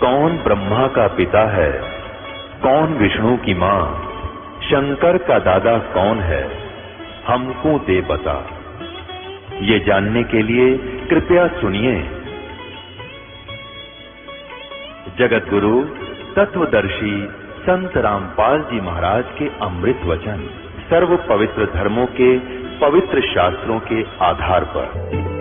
कौन ब्रह्मा का पिता है, कौन विष्णु की मां, शंकर का दादा कौन है, हमको दे बता। ये जानने के लिए कृपया सुनिए। जगत गुरु तत्वदर्शी संत रामपाल जी महाराज के अमृत वचन सर्व पवित्र धर्मों के पवित्र शास्त्रों के आधार पर।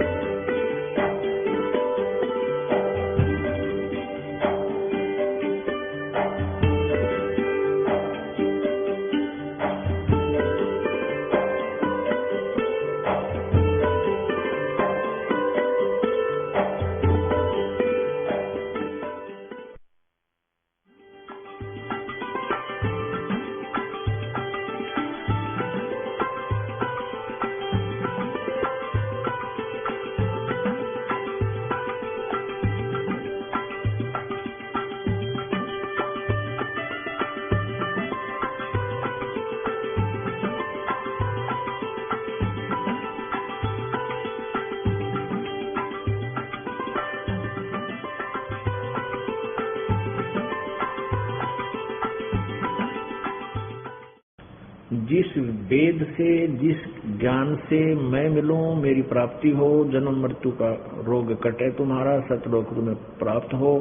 जिस वेद से, जिस ज्ञान से मैं मिलूं, मेरी प्राप्ति हो, जन्म मृत्यु का रोग कटे, तुम्हारा सतलोक तुम्हें प्राप्त हो,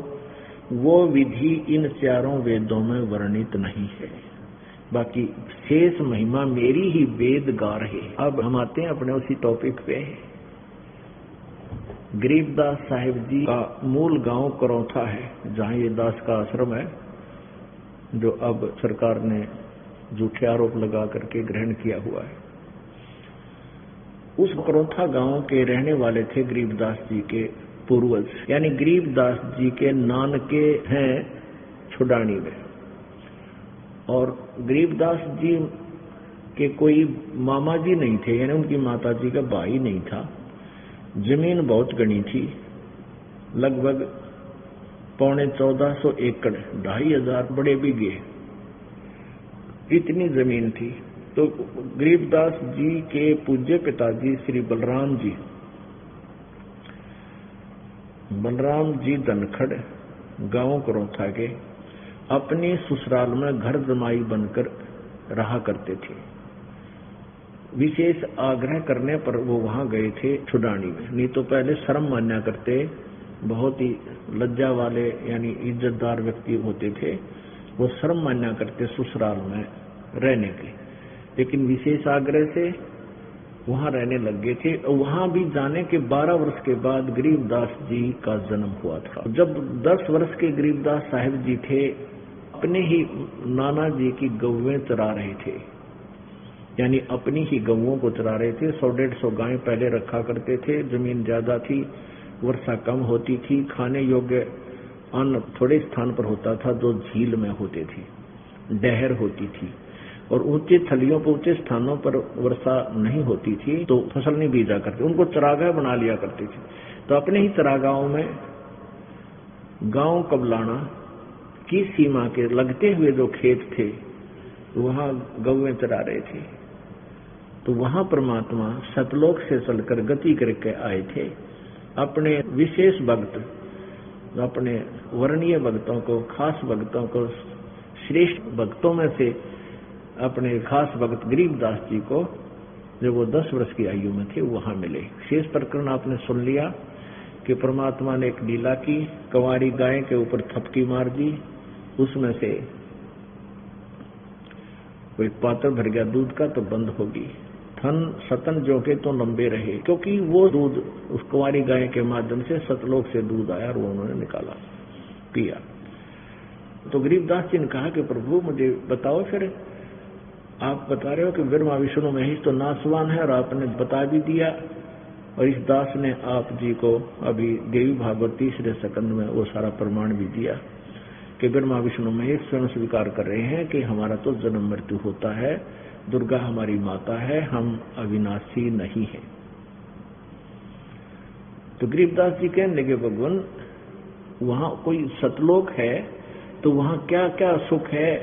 वो विधि इन चारों वेदों में वर्णित नहीं है। बाकी शेष महिमा मेरी ही वेद गा रहे। अब हम आते हैं अपने उसी टॉपिक पे। गरीबदास साहिब जी का मूल गांव करौथा है, जहां ये दास का आश्रम है, जो अब सरकार ने झूठे आरोप लगा करके ग्रहण किया हुआ है। उस करौथा गांव के रहने वाले थे गरीबदास जी के पूर्वज, यानी गरीबदास जी के नानके हैं छुडानी में। और गरीबदास जी के कोई मामा जी नहीं थे, यानी उनकी माता जी का भाई नहीं था। जमीन बहुत गणी थी, लगभग 1450 एकड़, 2500 बड़े बीघे, इतनी जमीन थी। तो गरीबदास जी के पूज्य पिताजी श्री बलराम जी धनखड़ गांव करौथा के अपने ससुराल में घर जमाई बनकर रहा करते थे। विशेष आग्रह करने पर वो वहां गए थे छुडानी में, नहीं तो पहले शर्म मान्या करते, बहुत ही लज्जा वाले यानी इज्जतदार व्यक्ति होते थे, वो शर्म मान्या करते ससुराल में रहने के। लेकिन विशेष आग्रह से वहां रहने लग गए थे। वहां भी जाने के 12 वर्ष के बाद गरीबदास जी का जन्म हुआ था। जब 10 वर्ष के गरीबदास साहिब जी थे, अपने ही नाना जी की गौवें चरा रहे थे, यानी अपनी ही गौओं को चरा रहे थे। 100-150 गायें पहले रखा करते थे। जमीन ज्यादा थी, वर्षा कम होती थी, खाने योग्य अन्न थोड़े स्थान पर होता था जो झील में होते थे, डहर होती थी, और ऊंचे थलियों पर, ऊंचे स्थानों पर वर्षा नहीं होती थी तो फसल नहीं बीजा करते, उनको चरागाह बना लिया करते थे। तो अपने ही चरागाहों में गांव कबलाना की सीमा के लगते हुए जो खेत थे, वहां गौएं चरा रहे थे। तो वहां परमात्मा सतलोक से चलकर गति करके आए थे। अपने विशेष भक्त, अपने वर्णीय भक्तों को, खास भक्तों को, श्रेष्ठ भक्तों में से अपने खास भक्त गरीबदास जी को, जब वो 10 वर्ष की आयु में थे, वहां मिले। शेष प्रकरण आपने सुन लिया कि परमात्मा ने एक लीला की, कंवारी गाय के ऊपर थपकी मार दी, उसमें से कोई पात्र भर गया दूध का तो बंद होगी, थन सतन जो के तो लंबे रहे, क्योंकि वो दूध उस कुंवारी गाय के माध्यम से सतलोक से दूध आया और वो उन्होंने निकाला, पिया। तो गरीबदास जी ने कहा कि प्रभु मुझे बताओ, फिर आप बता रहे हो कि ब्रह्मा विष्णु महेश तो नासवान है, और आपने बता भी दिया, और इस दास ने आप जी को अभी देवी भागवत 3 स्कंद में वो सारा प्रमाण भी दिया कि ब्रह्मा विष्णु महेश स्वयं स्वीकार कर रहे हैं कि हमारा तो जन्म मृत्यु होता है, दुर्गा हमारी माता है, हम अविनाशी नहीं है। तो गरीबदास जी कहने लगे, भगवान वहां कोई सतलोक है तो वहां क्या क्या सुख है?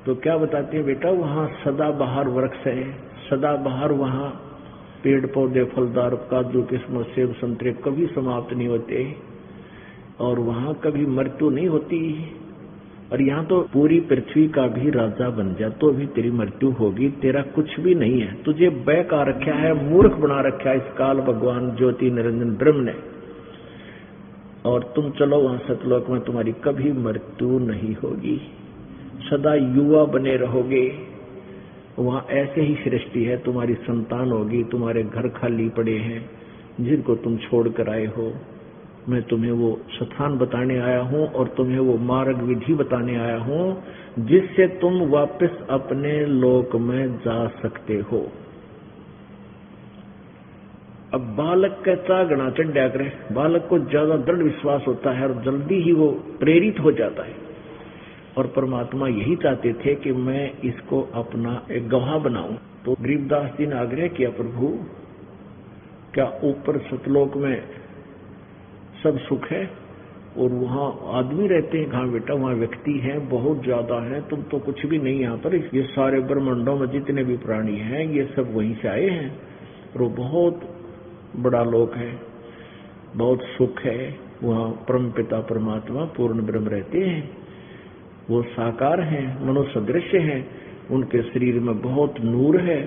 तो क्या बताते हैं बेटा, वहां सदाबहार वृक्ष है, सदाबहार वहां पेड़ पौधे फलदार, काजू किस्मत सेब संतरे कभी समाप्त नहीं होते। और वहां कभी मृत्यु नहीं होती। और यहाँ तो पूरी पृथ्वी का भी राजा बन जा तो भी तेरी मृत्यु होगी, तेरा कुछ भी नहीं है, तुझे बहका रखा है, मूर्ख बना रखा है इस काल भगवान ज्योति निरंजन ब्रह्म ने। और तुम चलो वहां सतलोक में, तुम्हारी कभी मृत्यु नहीं होगी, सदा युवा बने रहोगे। वहां ऐसे ही सृष्टि है, तुम्हारी संतान होगी, तुम्हारे घर खाली पड़े हैं जिनको तुम छोड़ कर आए हो। मैं तुम्हें वो स्थान बताने आया हूं और तुम्हें वो मार्ग विधि बताने आया हूं जिससे तुम वापस अपने लोक में जा सकते हो। अब बालक का चागना चढ़ा करे, बालक को ज्यादा दृढ़ विश्वास होता है और जल्दी ही वो प्रेरित हो जाता है। और परमात्मा यही चाहते थे कि मैं इसको अपना एक गवाह बनाऊं। तो गरीबदास जी ने आग्रह किया, प्रभु क्या ऊपर सतलोक में सब सुख है और वहाँ आदमी रहते हैं? कहाँ बेटा, वहाँ व्यक्ति हैं बहुत ज्यादा हैं, तुम तो कुछ भी नहीं यहाँ पर। ये सारे ब्रह्मांडों में जितने भी प्राणी हैं ये सब वहीं से आए हैं और वो बहुत बड़ा लोक है, बहुत सुख है। वहाँ परम पिता परमात्मा पूर्ण ब्रह्म रहते हैं, वो साकार हैं, मनुष्य सदृश्य हैं, उनके शरीर में बहुत नूर है।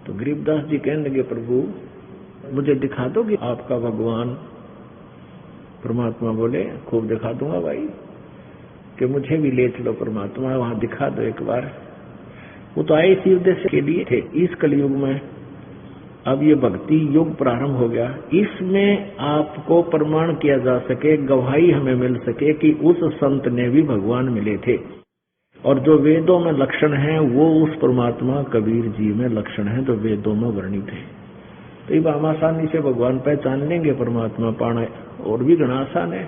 तो गरीबदास जी कहने लगे, प्रभु मुझे दिखा दोगे आपका भगवान? परमात्मा बोले, खूब दिखा दूंगा भाई, कि मुझे भी ले चलो परमात्मा, वहां दिखा दो एक बार। वो तो आए इसी उद्देश्य के लिए थे। इस कलयुग में अब ये भक्ति युग प्रारंभ हो गया, इसमें आपको प्रमाण किया जा सके, गवाही हमें मिल सके कि उस संत ने भी भगवान मिले थे। और जो वेदों में लक्षण है वो उस परमात्मा कबीर जी में लक्षण है जो वेदों में वर्णित है। तो ये हम आसानी से भगवान पहचान लेंगे, परमात्मा पाना और भी घना आसान है।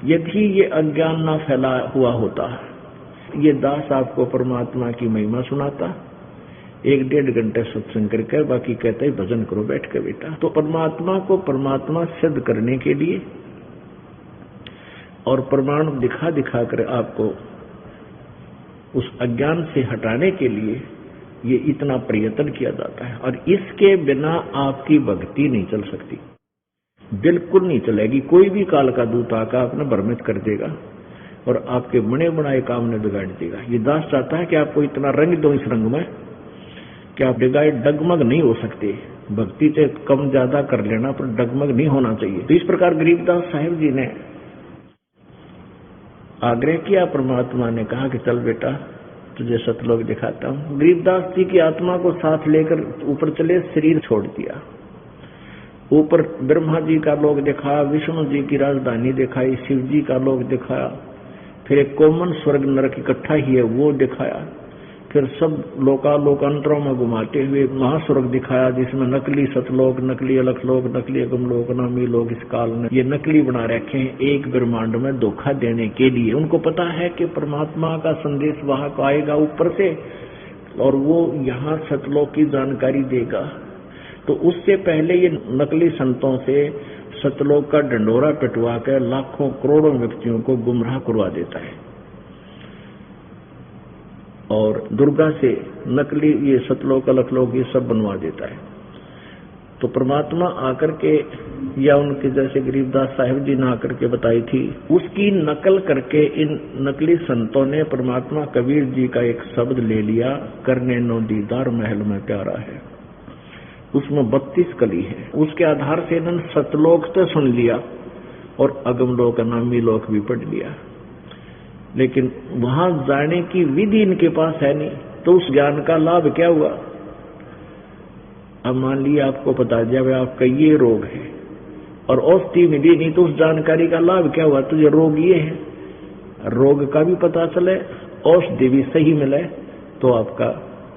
यदि ये अज्ञान ना फैला हुआ होता, ये दास आपको परमात्मा की महिमा सुनाता, 1-1.5 घंटे सत्संग करके, बाकी कहते ही भजन करो बैठ के बेटा। तो परमात्मा को परमात्मा सिद्ध करने के लिए और प्रमाण दिखा दिखा कर आपको उस अज्ञान से हटाने के लिए ये इतना प्रयत्न किया जाता है। और इसके बिना आपकी भक्ति नहीं चल सकती, बिल्कुल नहीं चलेगी। कोई भी काल का दूत आकर आपने भ्रमित कर देगा और आपके बने बनाए काम ने बिगाड़ देगा। ये दास चाहता है कि आपको इतना रंग दो इस रंग में कि आप डगमग नहीं हो सकते। भक्ति से कम ज्यादा कर लेना पर डगमग नहीं होना चाहिए। तो इस प्रकार गरीबदास साहिब जी ने आग्रह किया, परमात्मा ने कहा कि चल बेटा तुझे सतलोक दिखाता हूँ। गरीबदास जी की आत्मा को साथ लेकर ऊपर चले, शरीर छोड़ दिया। ऊपर ब्रह्मा जी का लोक दिखाया, विष्णु जी की राजधानी दिखाई, शिव जी का लोक दिखाया, फिर एक कॉमन स्वर्ग नरक इकट्ठा ही है वो दिखाया, फिर सब लोकालोकांतरों में घुमाते हुए महास्वर्ग दिखाया जिसमें नकली सतलोक, नकली अलखलोक, नकली अगमलोक, नामी लोग इस काल में ये नकली बना रखे हैं एक ब्रह्मांड में धोखा देने के लिए। उनको पता है कि परमात्मा का संदेश वहां को आएगा ऊपर से और वो यहाँ सतलोक की जानकारी देगा। तो उससे पहले ये नकली संतों से सतलोक का डंडोरा पिटवा कर लाखों करोड़ों व्यक्तियों को गुमराह करवा देता है और दुर्गा से नकली ये सतलोक अलखलोक ये सब बनवा देता है। तो परमात्मा आकर के या उनके जैसे गरीबदास साहिब जी ने आकर के बताई थी, उसकी नकल करके इन नकली संतों ने परमात्मा कबीर जी का एक शब्द ले लिया, करने नो दीदार महल में प्यारा है। उसमें 32 कली है। उसके आधार से इन्होंने सतलोक तो सुन लिया और अगमलोक नामी लोक भी पढ़ लिया, लेकिन वहां जाने की विधि इनके पास है नहीं। तो उस ज्ञान का लाभ क्या हुआ? अब मान लिया आपको बता दिया भाई आपका ये रोग है और औषधि मिली नहीं, तो उस जानकारी का लाभ क्या हुआ? तुझे रोग ये है, रोग का भी पता चले, औषधि भी सही मिले तो आपका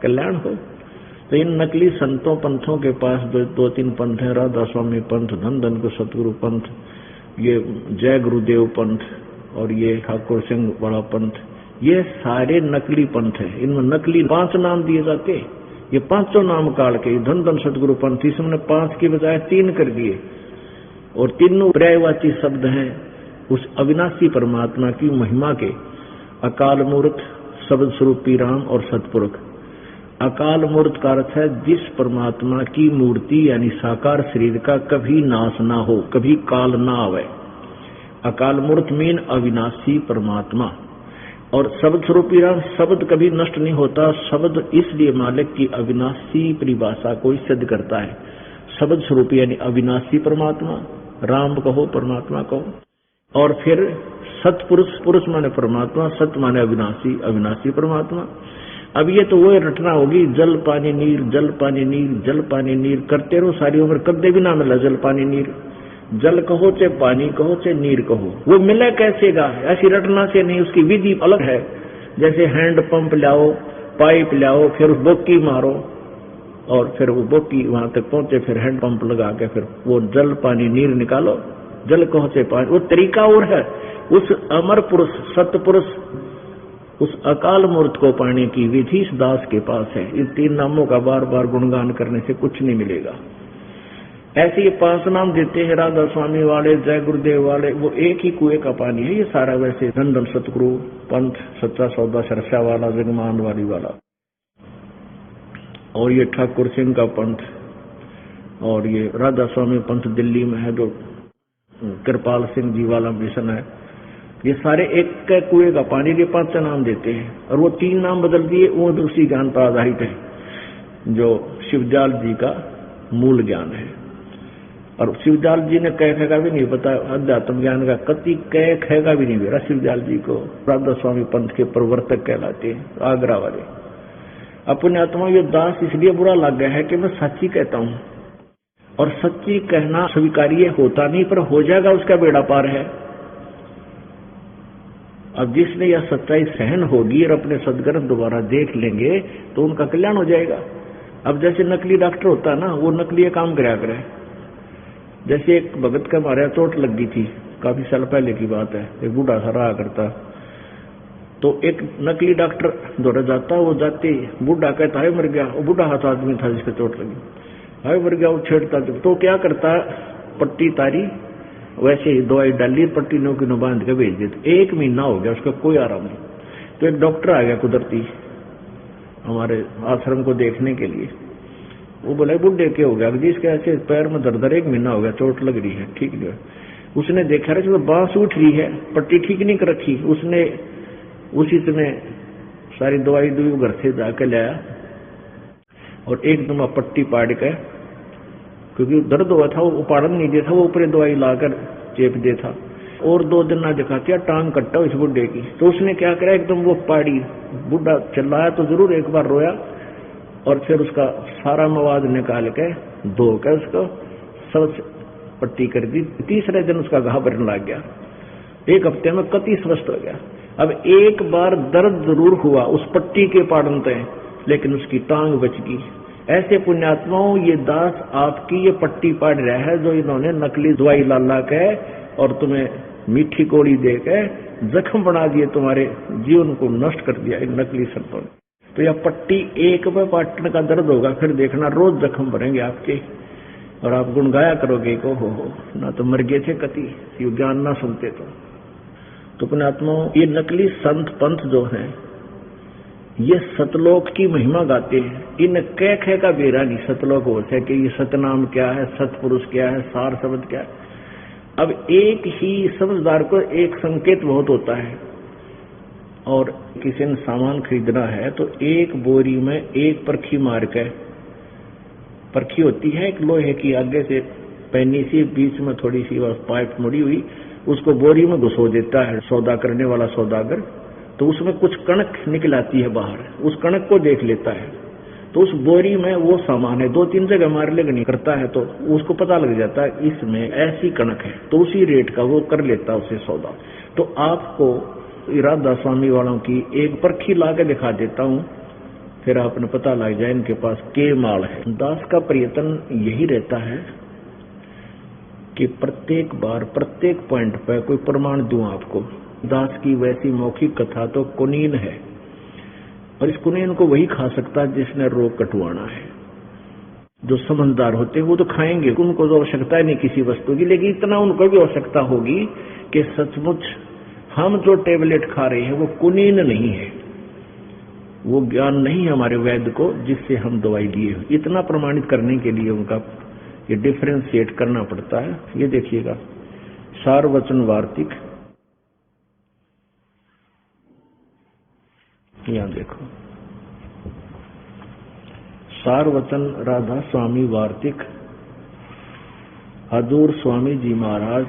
कल्याण हो। तो इन नकली संतों पंथों के पास 2-3 पंथ है, राधा स्वामी पंथ, धन धन को सतगुरु पंथ, ये जय गुरुदेव पंथ और ये ठाकुर सिंह बड़ा पंथ, ये सारे नकली पंथ है। इनमें नकली 5 नाम दिए जाते, ये 5 नाम काल के धन धन सतगुरु पंथ, इसमें 5 की बजाय 3 कर दिए और तीनों पर्यायवाची शब्द हैं उस अविनाशी परमात्मा की महिमा के। अकाल मूर्त, शब्द स्वरूपी राम और सतपुरुष। अकाल मूर्त का अर्थ है जिस परमात्मा की मूर्ति यानी साकार शरीर का कभी नाश ना हो, कभी काल ना आवे। अकाल मूर्त मीन अविनाशी परमात्मा। और शब्द स्वरूपी राम, शब्द कभी नष्ट नहीं होता। शब्द इसलिए मालिक की अविनाशी परिभाषा को सिद्ध करता है। शब्द स्वरूपी यानी अविनाशी परमात्मा, राम कहो परमात्मा कहो। और फिर सतपुरुष, पुरुष माने परमात्मा, सत्य माने अविनाशी, अविनाशी परमात्मा। अब ये तो वो रटना होगी, जल पानी नीर, जल पानी नीर, जल पानी नीर करते रहो सारी उम्र, कदे भी ना मिला जल पानी नीर। जल कहो चाहे पानी कहो चाहे नीर कहो, वो मिला कैसेगा? ऐसी रटना से नहीं, उसकी विधि अलग है। जैसे हैंड पंप लाओ, पाइप लाओ, फिर बोकी मारो और फिर वो बोकी वहां तक पहुंचे, फिर हैंड पंप लगा के फिर वो जल पानी नीर निकालो। जल कहो चाहे पानी, वो तरीका और है। उस अमर पुरुष, सत्य पुरुष, उस अकाल मूर्त को पाने की विधि इस दास के पास है। इन 3 नामों का बार बार गुणगान करने से कुछ नहीं मिलेगा। ऐसे ये 5 नाम देते हैं, राधा स्वामी वाले, जय गुरुदेव वाले, वो एक ही कुएं का पानी है ये सारा। वैसे धन सतगुरु पंथ, सच्चा सौदा, सरसा वाला, जगमान वाली वाला, और ये ठाकुर सिंह का पंथ, और ये राधा स्वामी पंथ दिल्ली में है जो कृपाल सिंह जी वाला मिशन है। ये सारे एक कुएं का पानी के 5 नाम देते हैं। और वो 3 नाम बदल दिए, वो उसी ज्ञान पर आधारित है जो शिवजाल जी का मूल ज्ञान है। और शिवजाल जी ने कह का भी नहीं पता, अध्यात्म ज्ञान का कति कह भी नहीं मेरा। शिवजाल जी को राधा स्वामी पंथ के प्रवर्तक कहलाते हैं, आगरा वाले। अपने आत्मा ये दास इसलिए बुरा लग गया है कि मैं सच्ची कहता हूं, और सच्ची कहना स्वीकार्य होता नहीं, पर हो जाएगा उसका बेड़ा पार है। अब जिसने यह सच्चाई सहन होगी और अपने सदग्रंथ दोबारा देख लेंगे तो उनका कल्याण हो जाएगा। अब जैसे नकली डॉक्टर होता है ना, वो नकली काम कराया करे। जैसे एक भगत का मारा चोट लग गई थी, काफी साल पहले की बात है, एक बूढ़ा सा रहा करता, तो एक नकली डॉक्टर दौड़ा जाता, वो जाते बूढ़ा कहता है मर गया, वो बूढ़ा हाथ आदमी था जिसको चोट लगी, हाय मर गया, वो छेड़ता। तो क्या करता, पट्टी तारी, वैसे ही दवाई डाली, पट्टी नो बांध के भेज देते। 1 महीना हो गया, उसका कोई आराम नहीं। तो एक डॉक्टर आ गया कुदरती हमारे आश्रम को देखने के लिए। वो बोला बुढ़े क्या हो गया? जिसके ऐसे पैर में दर्द, 1 महीना हो गया, चोट लग रही है, ठीक नहीं है। उसने देखा रहा तो बांस उठ रही है, पट्टी ठीक नहीं कर रखी। उसने उसी समय सारी दवाई घर से जाकर लाया और एकदम पट्टी पाड़ के, क्योंकि दर्द हुआ था, वो उपाड़न नहीं दिया था, वो ऊपर दवाई लाकर चेप दे था। और 2 दिन ना दिखा क्या टांग कट्टा इस बुढ़े की। तो उसने क्या करा, एकदम वो पाड़ी, बुढ़ा चिल्लाया तो जरूर, एक बार रोया, और फिर उसका सारा मवाद निकाल के धो के उसको सब पट्टी कर दी। तीसरे दिन उसका घाव भरने लग गया, 1 हफ्ते में कति स्वस्थ हो गया। अब एक बार दर्द जरूर हुआ उस पट्टी के पाड़न तय, लेकिन उसकी टांग बच गई। ऐसे पुण्यात्माओं, ये दास आपकी ये पट्टी पाड़ रहा है जो इन्होंने नकली दवाई ला के और तुम्हें मीठी कोड़ी दे के जख्म बना दिए, तुम्हारे जीवन को नष्ट कर दिया इन नकली संतों ने। तो यह पट्टी एक में पाटने का दर्द होगा, फिर देखना रोज जख्म भरेंगे आपके, और आप गुण गाया करोगे को हो ना तो मर गए थे कति, ये ज्ञान ना सुनते तो पुण्यात्माओं, ये नकली संत पंथ जो हैं ये सतलोक की महिमा गाते हैं। इन कह का बेरा नहीं सतलोक हो सके, ये सतनाम क्या है, सतपुरुष क्या है, सार शब्द क्या है। अब एक ही समझदार को एक संकेत बहुत होता है, और किसी ने सामान खरीदना है तो एक बोरी में एक परखी मार के, परखी होती है एक लोहे की, आगे से पैनी सी, बीच में थोड़ी सी पाइप मुड़ी हुई, उसको बोरी में घुसो देता है सौदा करने वाला सौदागर। तो उसमें कुछ कणक निकल आती है बाहर, उस कणक को देख लेता है, तो उस बोरी में वो सामान है, 2-3 जगह मार लेगनी करता है तो उसको पता लग जाता है इसमें ऐसी कणक है, तो उसी रेट का वो कर लेता है उसे सौदा। तो आपको राधा स्वामी वालों की एक परखी ला के दिखा देता हूं, फिर आपने पता लग जाए इनके पास के माल है। दास का प्रयत्न यही रहता है कि प्रत्येक बार प्रत्येक पॉइंट पर कोई प्रमाण दूं आपको। दास की वैसी मौखिक कथा तो कुनीन है, और इस कुनीन को वही खा सकता है जिसने रोग कटवाना है। जो समझदार होते हैं वो तो खाएंगे, उनको तो आवश्यकता नहीं किसी वस्तु की, लेकिन इतना उनको भी आवश्यकता होगी कि सचमुच हम जो टेबलेट खा रहे हैं वो कुनीन नहीं है, वो ज्ञान नहीं है हमारे वैद्य को जिससे हम दवाई लिए। इतना प्रमाणित करने के लिए उनका ये डिफरेंशिएट करना पड़ता है। ये देखिएगा सारवचन वार्तिक, यहां देखो, सारवचन राधा स्वामी वार्तिक, हजूर स्वामी जी महाराज,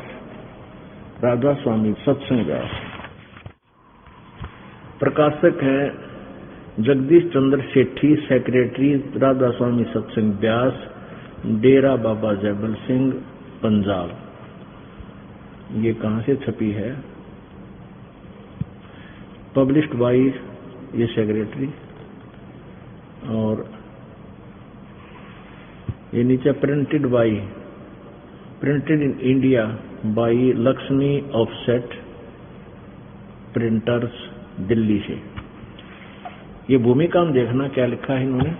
राधा स्वामी सत्संग व्यास। प्रकाशक है जगदीश चंद्र सेठी, सेक्रेटरी राधा स्वामी सत्संग व्यास, डेरा बाबा जयबल सिंह, पंजाब। ये कहां से छपी है? पब्लिश्ड बाई, ये सेक्रेटरी, और ये नीचे printed by, printed in India by Lakshmi offset printers, Delhi से। ये भूमिका में देखना क्या लिखा है इन्होंने।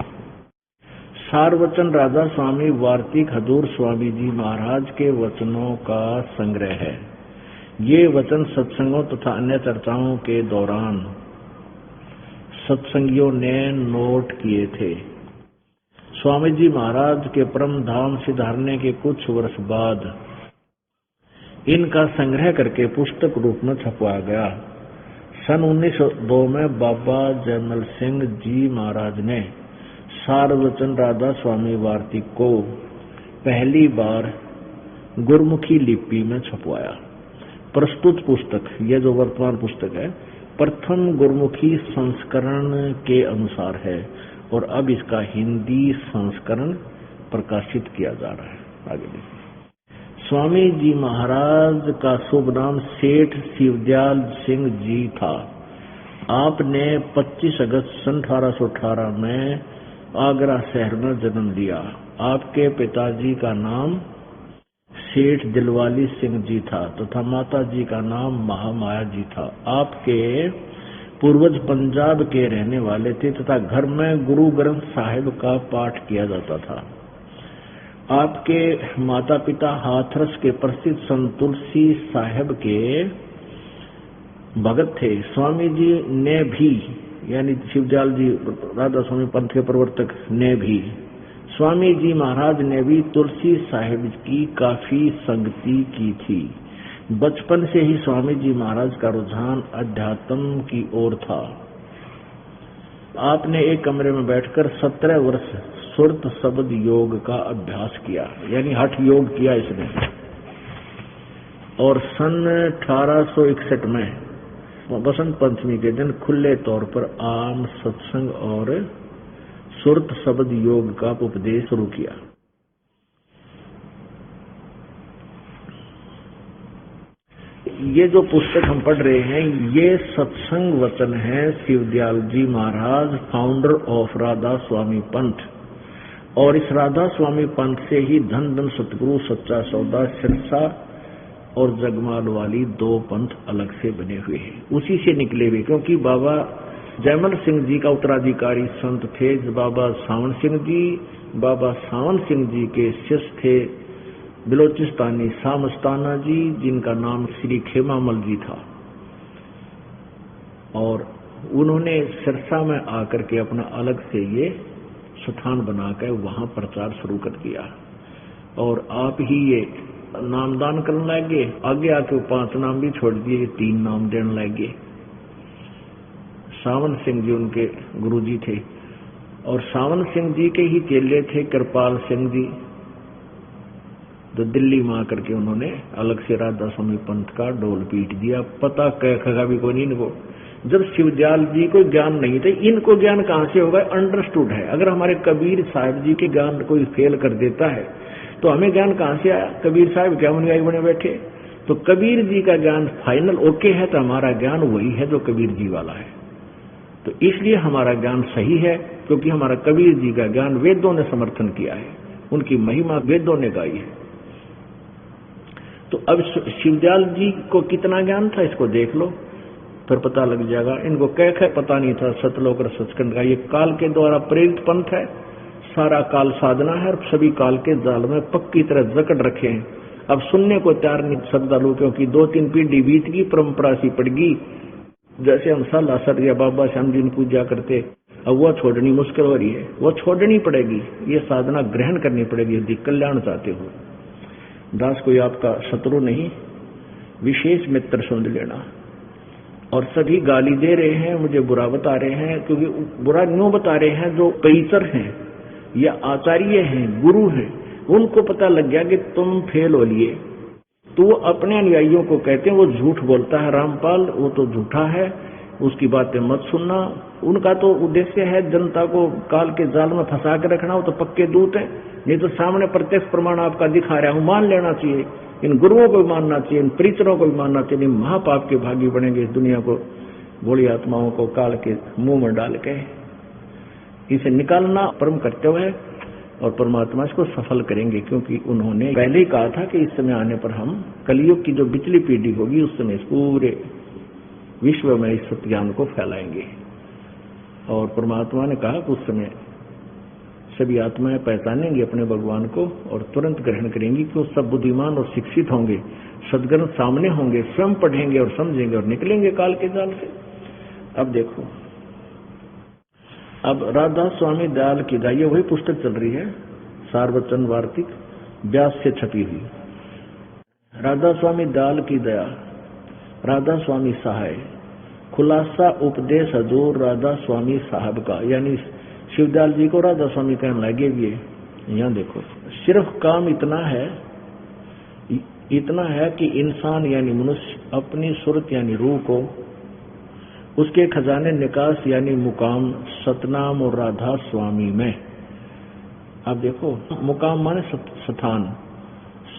सारवचन राधा स्वामी वार्तिक हजूर स्वामी जी महाराज के वचनों का संग्रह है। ये वचन सत्संगों तथा अन्य चर्चाओं के दौरान सत्संगियों ने नोट किए थे। स्वामी जी महाराज के परम धाम सिधारने के कुछ वर्ष बाद इनका संग्रह करके पुस्तक रूप में छपवाया गया। सन 1902 में बाबा जयमल सिंह जी महाराज ने सारवचन राधा स्वामी वार्तिक को पहली बार गुरमुखी लिपि में छपवाया। प्रस्तुत पुस्तक, यह जो वर्तमान पुस्तक है, प्रथम गुरमुखी संस्करण के अनुसार है और अब इसका हिंदी संस्करण प्रकाशित किया जा रहा है। आगे देखिए। स्वामी जी महाराज का शुभ नाम सेठ शिवदयाल सिंह जी था। आपने 25 अगस्त सन 1818 में आगरा शहर में जन्म लिया। आपके पिताजी का नाम सेठ दिलवाली सिंह जी था तथा माता जी का नाम महामाया जी था। आपके पूर्वज पंजाब के रहने वाले थे तथा घर में गुरु ग्रंथ साहिब का पाठ किया जाता था। आपके माता पिता हाथरस के प्रसिद्ध संत तुलसी साहिब के भगत थे। स्वामी जी ने भी, यानी शिवदयाल जी राधा स्वामी पंथ के प्रवर्तक ने भी, स्वामी जी महाराज ने भी तुलसी साहिब की काफी संगति की थी। बचपन से ही स्वामी जी महाराज का रुझान अध्यात्म की ओर था। आपने एक कमरे में बैठकर 17 वर्ष सुरत शब्द योग का अभ्यास किया, यानी हठ योग किया इसने। और सन 1861 में बसंत पंचमी के दिन खुले तौर पर आम सत्संग और सुरत शब्द योग का उपदेश शुरू किया। ये जो पुस्तक हम पढ़ रहे हैं, ये सत्संग वचन है शिवदयाल जी महाराज, फाउंडर ऑफ राधा स्वामी पंथ। और इस राधा स्वामी पंथ से ही धन धन सतगुरु, सच्चा सौदा, सिरसा और जगमाल वाली 2 पंथ अलग से बने हुए हैं, उसी से निकले हुए। क्योंकि बाबा जयमल सिंह जी का उत्तराधिकारी संत थे बाबा सावन सिंह जी। बाबा सावन सिंह जी के शिष्य थे बिलोचिस्तानी सामस्ताना जी, जिनका नाम श्री खेमामल जी था। और उन्होंने सिरसा में आकर के अपना अलग से ये स्थान बनाकर वहां प्रचार शुरू कर दिया। और आप ही ये नामदान करने लगे। आगे आके 5 नाम भी छोड़ दिए, 3 नाम देने लगे। सावन सिंह जी उनके गुरुजी थे और सावन सिंह जी के ही चेले थे कृपाल सिंह जी, तो दिल्ली में आकर के उन्होंने अलग से राधा स्वामी पंथ का डोल पीट दिया। पता कह भी कोई नहीं इनको। जब शिवदयाल जी को ज्ञान नहीं थे, इनको ज्ञान कहां से होगा? अंडरस्टूड है। अगर हमारे कबीर साहिब जी के ज्ञान कोई फेल कर देता है तो हमें ज्ञान कहां से आया? कबीर साहिब क्या अनुयायी बने बैठे? तो कबीर जी का ज्ञान फाइनल ओके है तो हमारा ज्ञान वही है जो कबीर जी वाला है। तो इसलिए हमारा ज्ञान सही है, क्योंकि हमारा कबीर जी का ज्ञान वेदों ने समर्थन किया है, उनकी महिमा वेदों ने गाई है। तो अब शिवदयाल जी को कितना ज्ञान था इसको देख लो, फिर पता लग जाएगा। इनको कह पता नहीं था सतलोक और सचखंड का। ये काल के द्वारा प्रेरित पंथ है, सारा काल साधना है और सभी काल के जाल में पक्की तरह जकड़ रखे हैं। अब सुनने को तैयार नहीं श्रद्धालु, क्योंकि 2-3 पीढ़ी बीत गई, परंपरा सी पड़ गई। जैसे हम साला सर या बाबा श्याम जी की पूजा करते, अब वो छोड़नी मुश्किल हो रही है, वो छोड़नी पड़ेगी। ये साधना ग्रहण करनी पड़ेगी यदि कल्याण चाहते हो। दास कोई आपका शत्रु नहीं, विशेष मित्र समझ लेना। और सभी गाली दे रहे हैं, मुझे बुरा बता रहे हैं, क्योंकि बुरा न्यों बता रहे हैं जो पैतर हैं या आचार्य हैं, गुरु हैं, उनको पता लग गया कि तुम फेल हो लिए, तो वो अपने अनुयायियों को कहते हैं वो झूठ बोलता है रामपाल, वो तो झूठा है, उसकी बातें मत सुनना। उनका तो उद्देश्य है जनता को काल के जाल में फंसा के रखना, वो तो पक्के दूत है। नहीं तो सामने प्रत्यक्ष प्रमाण आपका दिखा रहा हूं, मान लेना चाहिए, इन गुरुओं को भी मानना चाहिए, इन प्रीतरों को भी मानना चाहिए। महापाप के भागी बनेंगे, इस दुनिया को बोली आत्माओं को काल के मुंह में डाल के इसे निकालना परम कर्तव्य है, और परमात्मा इसको सफल करेंगे, क्योंकि उन्होंने पहले ही कहा था कि इस समय आने पर हम कलयुग की जो पिछली पीढ़ी होगी उस समय इस पूरे विश्व में इस सत्य को फैलाएंगे। और परमात्मा ने कहा कि उस समय सभी आत्माएं पहचानेंगी अपने भगवान को और तुरंत ग्रहण करेंगी, कि वो सब बुद्धिमान और शिक्षित होंगे, सद्ग्रंथ सामने होंगे, स्वयं पढ़ेंगे और समझेंगे और निकलेंगे काल के जाल से। अब देखो, अब राधा स्वामी दयाल की दया, वही पुस्तक चल रही है सारवचन वार्तिक, व्यास से छपी हुई। राधा स्वामी दयाल की दया, राधा स्वामी सहाय, खुलासा उपदेश हजूर राधा स्वामी साहब का, यानी शिवदयाल जी को राधा स्वामी कहने लगे भी है। यहाँ देखो, सिर्फ काम इतना है कि इंसान यानी मनुष्य अपनी सूरत यानी रूह को, उसके खजाने निकास यानी मुकाम सतनाम और राधा स्वामी में। अब देखो, मुकाम माने स्थान,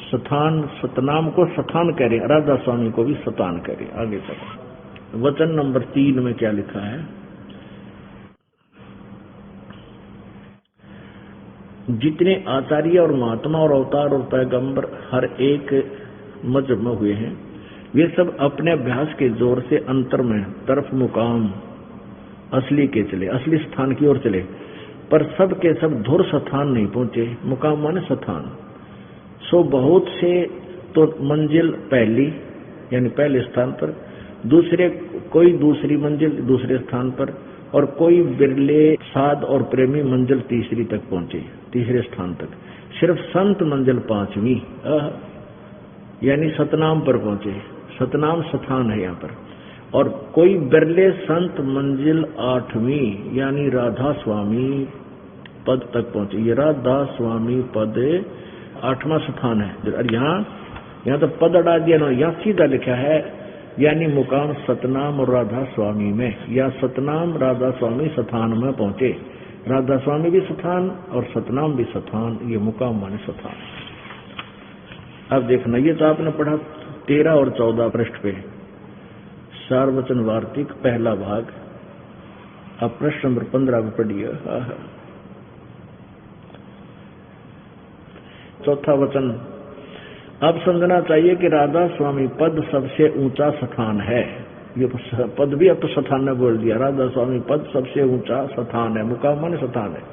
स्थान सतनाम को स्थान कह रहे, राधा स्वामी को भी स्थान कह रहे। आगे चलो, वचन नंबर 3 में क्या लिखा है, जितने आचार्य और महात्मा और अवतार और पैगंबर हर एक मजहब में हुए हैं, वे सब अपने अभ्यास के जोर से अंतर में तरफ मुकाम असली के चले, असली स्थान की ओर चले, पर सब के सब धुर स्थान नहीं पहुंचे। मुकाम माने स्थान। सो बहुत से तो मंजिल पहली यानी पहले स्थान पर, दूसरे कोई दूसरी मंजिल दूसरे स्थान पर, और कोई बिरले साध और प्रेमी मंजिल तीसरी तक पहुंचे, तीसरे स्थान तक। सिर्फ संत मंजिल 5वीं यानी सतनाम पर पहुंचे, सतनाम स्थान है यहाँ पर। और कोई बिरले संत मंजिल 8वीं यानी राधा स्वामी पद तक पहुंचे। ये राधा स्वामी पद 8वां स्थान है। और यहाँ तो पद अड़ा दिया ना, यहाँ सीधा लिखा है यानी मुकाम सतनाम और राधा स्वामी में, या सतनाम राधा स्वामी स्थान में पहुंचे। राधा स्वामी भी स्थान और सतनाम भी स्थान, ये मुकाम माने स्थान। अब देखना, ये तो आपने पढ़ा 13 और 14 पृष्ठ पे, सारवचन वार्तिक पहला भाग। अब प्रश्न नंबर 15 को पढ़िए। चौथा वचन, अब समझना चाहिए कि राधा स्वामी पद सबसे ऊंचा स्थान है। ये पद भी अब तो स्थान ने बोल दिया, राधा स्वामी पद सबसे ऊंचा स्थान है, मुकाम माने स्थान है।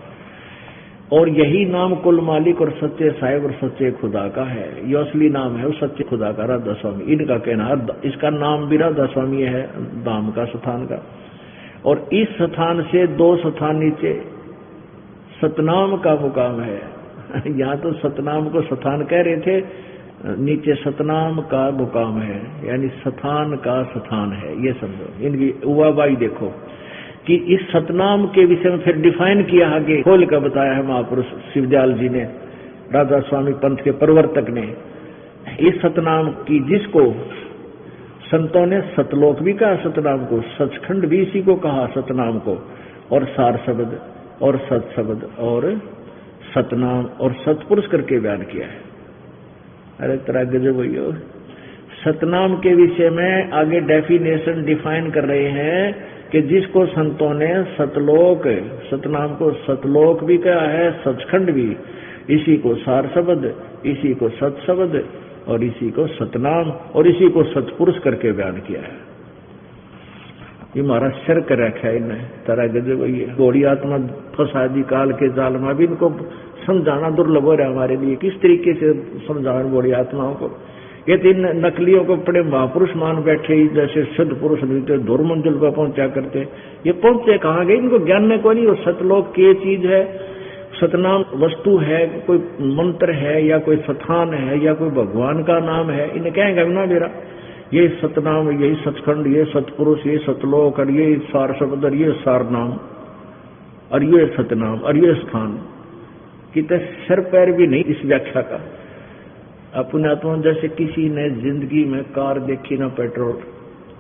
और यही नाम कुल मालिक और सच्चे साहिब और सच्चे खुदा का है। ये असली नाम है उस सच्चे खुदा का, राधा स्वामी। इनका कहना, इसका नाम भी राधा स्वामी है, धाम का, स्थान का। और इस स्थान से 2 स्थान नीचे सतनाम का मुकाम है। यहाँ तो सतनाम को स्थान कह रहे थे, नीचे सतनाम का मुकाम है, यानी स्थान का स्थान है। ये समझो, इनकी उवाबाई देखो कि इस सतनाम के विषय में फिर डिफाइन किया, आगे खोल कर बताया है महापुरुष शिवदयाल जी ने, राधा स्वामी पंथ के प्रवर्तक ने। इस सतनाम की, जिसको संतों ने सतलोक भी कहा सतनाम को, सचखंड भी इसी को कहा सतनाम को, और सार शब्द और सत शब्द और सतनाम और सतपुरुष करके बयान किया है। अरे तरह गजब भैया, सतनाम के विषय में आगे डेफिनेशन डिफाइन कर रहे हैं कि जिसको संतों ने सतलोक, सतनाम को सतलोक भी कहा है, सचखंड भी, इसी को सार शब्द, इसी को सत शब्द और इसी को सतनाम और इसी को सतपुरुष करके बयान किया है। ये महाराज शर कर रखा है इन्हें, तरह गजब भैया। घोड़ी आत्मा फसादी काल के जाल में भी इनको समझाना दुर्लभ हो रहा है हमारे लिए। किस तरीके से समझाएं बड़ी आत्माओं को। ये 3 नकलियों को बड़े महापुरुष मान बैठे, जैसे शुद्ध पुरुष मिलते धुर मंजिल पर पहुंचा करते। ये पहुंचे कहाँ गए, इनको ज्ञान में कोई नहीं। वो सतलोक की चीज है, सतनाम वस्तु है, कोई मंत्र है या कोई स्थान है या कोई भगवान का नाम है, इन्हें कहेंगे ना मेरा। ये सतनाम, यही सचखंड, ये सतपुरुष, ये सतलोक, और ये सार शब्द, और ये सार नाम, और ये सतनाम, और ये स्थान, कितने सिर पैर भी नहीं इस व्याख्या का। अपने आत्मा जैसे किसी ने जिंदगी में कार देखी ना पेट्रोल,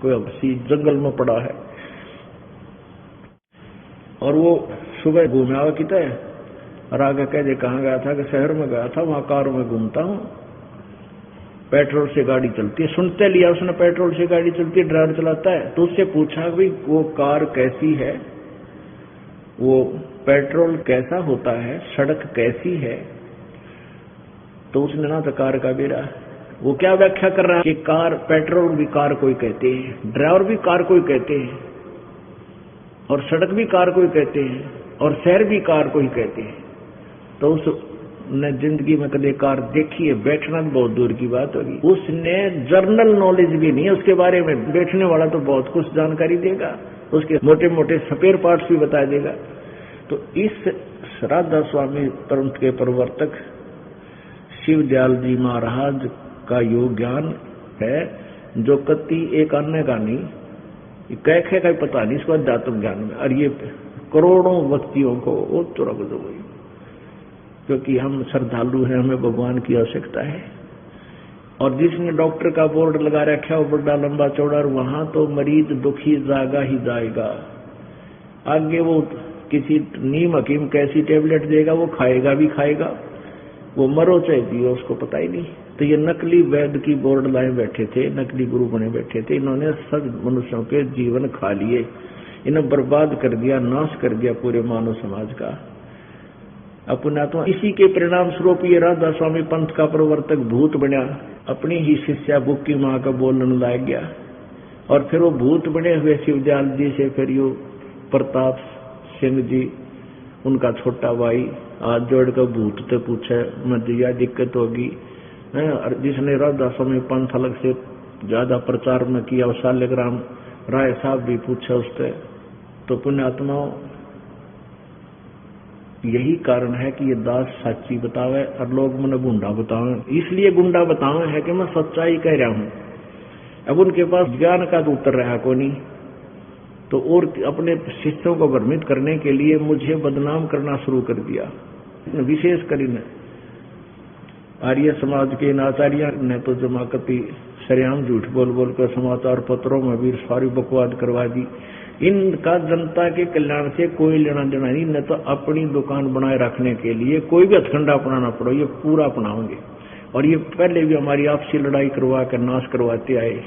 कोई अवसी जंगल में पड़ा है और वो सुबह घूमे आवा कितना है और आगे कह दे कहाँ गया था कि शहर में गया था, वहां कार में घूमता हूँ, पेट्रोल से गाड़ी चलती है। सुनते लिया उसने पेट्रोल से गाड़ी चलती है, ड्राइवर चलाता है, तो उससे पूछा भाई वो कार कैसी है, वो पेट्रोल कैसा होता है, सड़क कैसी है, तो उसने ना तो कार का बेरा। वो क्या व्याख्या कर रहा है कि कार, पेट्रोल भी कार कोई कहते हैं, ड्राइवर भी कार कोई कहते हैं, और सड़क भी कार कोई कहते हैं, और शहर भी कार कोई कहते हैं। तो उसने जिंदगी में कभी कार देखी है, बैठना भी बहुत दूर की बात होगी। उसने जर्नल नॉलेज भी नहीं है उसके बारे में, बैठने वाला तो बहुत कुछ जानकारी देगा, उसके मोटे मोटे स्पेयर पार्ट्स भी बता देगा। तो इस राधा स्वामी पंथ के प्रवर्तक शिवदयाल जी महाराज का योग ज्ञान है, जो कति एक अन्य का नहीं, कैखे का पता नहीं इसको अध्यात्म ज्ञान में, और ये करोड़ों व्यक्तियों को वो तुरंत हो गई, क्योंकि हम श्रद्धालु हैं, हमें भगवान की आवश्यकता है। और जिसने डॉक्टर का बोर्ड लगा रखा है वो बड़ा लंबा चौड़ा, और वहां तो मरीज दुखी जागा ही जाएगा, आगे वो किसी नीम हकीम कैसी टेबलेट देगा वो खाएगा भी खाएगा, वो मरो चाहे जियो उसको पता ही नहीं। तो ये नकली वैद्य की बोर्ड लाए बैठे थे, नकली गुरु बने बैठे थे, इन्होंने सब मनुष्यों के जीवन खा लिए, इन्हें बर्बाद कर दिया, नाश कर दिया पूरे मानव समाज का। अपना तो इसी के परिणाम स्वरूप ये राधा स्वामी पंथ का प्रवर्तक भूत बना, अपनी ही शिष्या बुक्की माँ का बोलने लग गया, और फिर वो भूत बने हुए शिवदयाल जी से फिर यू प्रताप सिंह जी उनका छोटा भाई हाथ जोड़कर भूत से पूछे मजिया दिक्कत होगी, जिसने राधा स्वामी पंथ अलग से ज्यादा प्रचार में किया, और शालिग्राम राय साहब भी पूछे उससे। तो पुण्यात्माओं यही कारण है कि ये दास सच्ची बतावे और लोग मैंने गुंडा बतावे, इसलिए गुंडा बतावे है कि मैं सच्चाई कह रहा हूं। अब उनके पास ज्ञान का तो उत्तर रहा को नहीं, तो और अपने शिष्यों को भ्रमित करने के लिए मुझे बदनाम करना शुरू कर दिया। विशेष कर आर्य समाज के इन आचार्य ने तो जमाकती सरेआम झूठ बोल बोल कर समाचार पत्रों में भी सारी बकवाद करवा दी। इनका जनता के कल्याण से कोई लेना देना नहीं, न तो अपनी दुकान बनाए रखने के लिए कोई भी हथकंडा अपनाना पड़ो ये पूरा अपनाओगे। और ये पहले भी हमारी आपसी लड़ाई करवा कर नाश करवाते आए,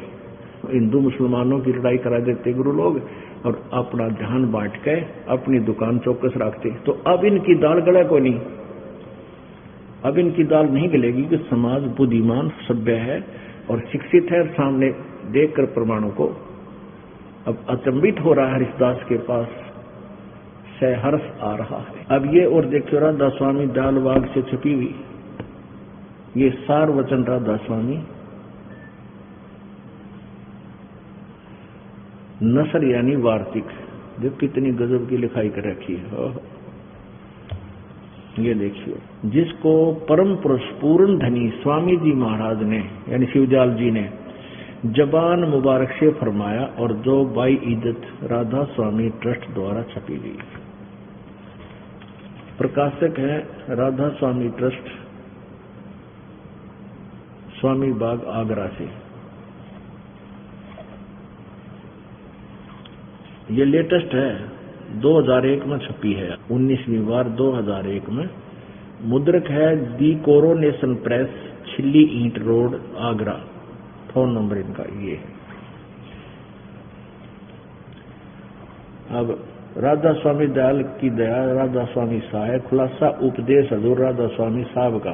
हिंदू मुसलमानों की लड़ाई करा देते गुरु लोग, और अपना ध्यान बांट के अपनी दुकान चौकस रखते। तो अब इनकी दाल गले को नहीं, अब इनकी दाल नहीं गलेगी कि समाज बुद्धिमान सभ्य है और शिक्षित है, सामने देखकर प्रमाणों को अब अचंभित हो रहा है। हरिदास के पास सहर्ष आ रहा है। अब ये और देखियो राधा स्वामी दालबाग से छपी हुई ये सार वचन राधा स्वामी नसर यानी वार्तिक, जो कितनी गजब की लिखाई कर रखी है। ये देखिए, जिसको परम पुरुष पूर्ण धनी स्वामी जी महाराज ने यानी शिवदयाल जी ने जबान मुबारक से फरमाया, और जो बाई इज्जत राधा स्वामी ट्रस्ट द्वारा छपी गई। प्रकाशक है राधा स्वामी ट्रस्ट, स्वामी बाग आगरा से। ये लेटेस्ट है, 2001 में छपी है, 19वीं बार 2001 में। मुद्रक है दी कोरोनेशन प्रेस, छिल्ली ईंट रोड, आगरा। फोन नंबर इनका ये है। अब राधा स्वामी दयाल की दया, राधा स्वामी सहाय, खुलासा उपदेश हजूर राधा स्वामी साहब का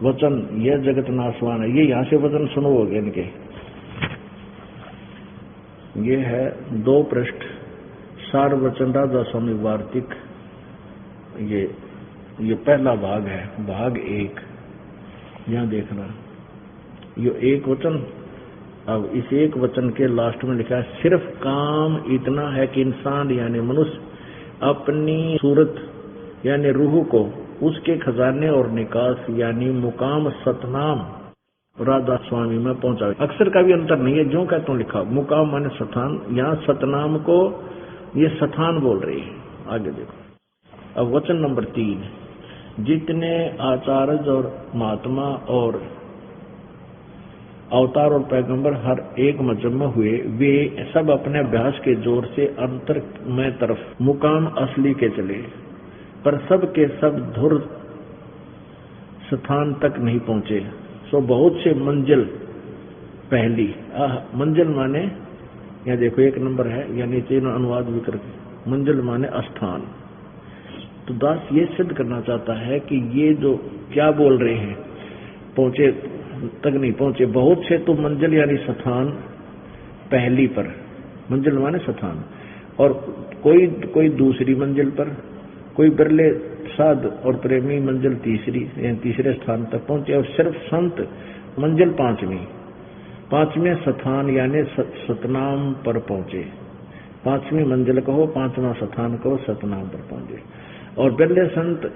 वचन, यह जगत नाशवान है। ये यहाँ से वचन सुनोगे इनके, ये है 2 पृष्ठ सार वचन राधा स्वामी वार्तिक। ये पहला भाग है, भाग 1। यहां देखना, ये एक वचन। अब इस एक वचन के लास्ट में लिखा है, सिर्फ काम इतना है कि इंसान यानी मनुष्य अपनी सूरत यानी रूह को उसके खजाने और निकास यानी मुकाम सतनाम राधा स्वामी में पहुंचा। अक्षर का भी अंतर नहीं है, जो कहता हूं लिखा। मुकाम माने स्थान, यहाँ सतनाम को ये स्थान बोल रही है। आगे देखो अब वचन नंबर 3, जितने आचार्य और महात्मा और अवतार और पैगंबर हर एक मजहब में हुए, वे सब अपने अभ्यास के जोर से अंतर में तरफ मुकाम असली के चले, पर सब के सब धुर स्थान तक नहीं पहुंचे। सो बहुत से मंजिल पहली, मंजिल माने यहाँ देखो 1 नंबर है, यानी तीनों अनुवाद भी करके मंजिल माने स्थान। तो दास ये सिद्ध करना चाहता है कि ये जो क्या बोल रहे हैं, पहुंचे तक नहीं पहुंचे। बहुत से तो मंजिल यानी स्थान पहली पर, मंजिल माने स्थान, और कोई दूसरी मंजिल पर, कोई बिरले साध और प्रेमी मंजिल तीसरी यानी तीसरे स्थान तक पहुंचे, और सिर्फ संत मंजिल पांचवें स्थान यानी सतनाम पर पहुंचे। 5वीं मंजिल कहो, 5वां स्थान कहो, सतनाम पर पहुंचे। और बिरले संत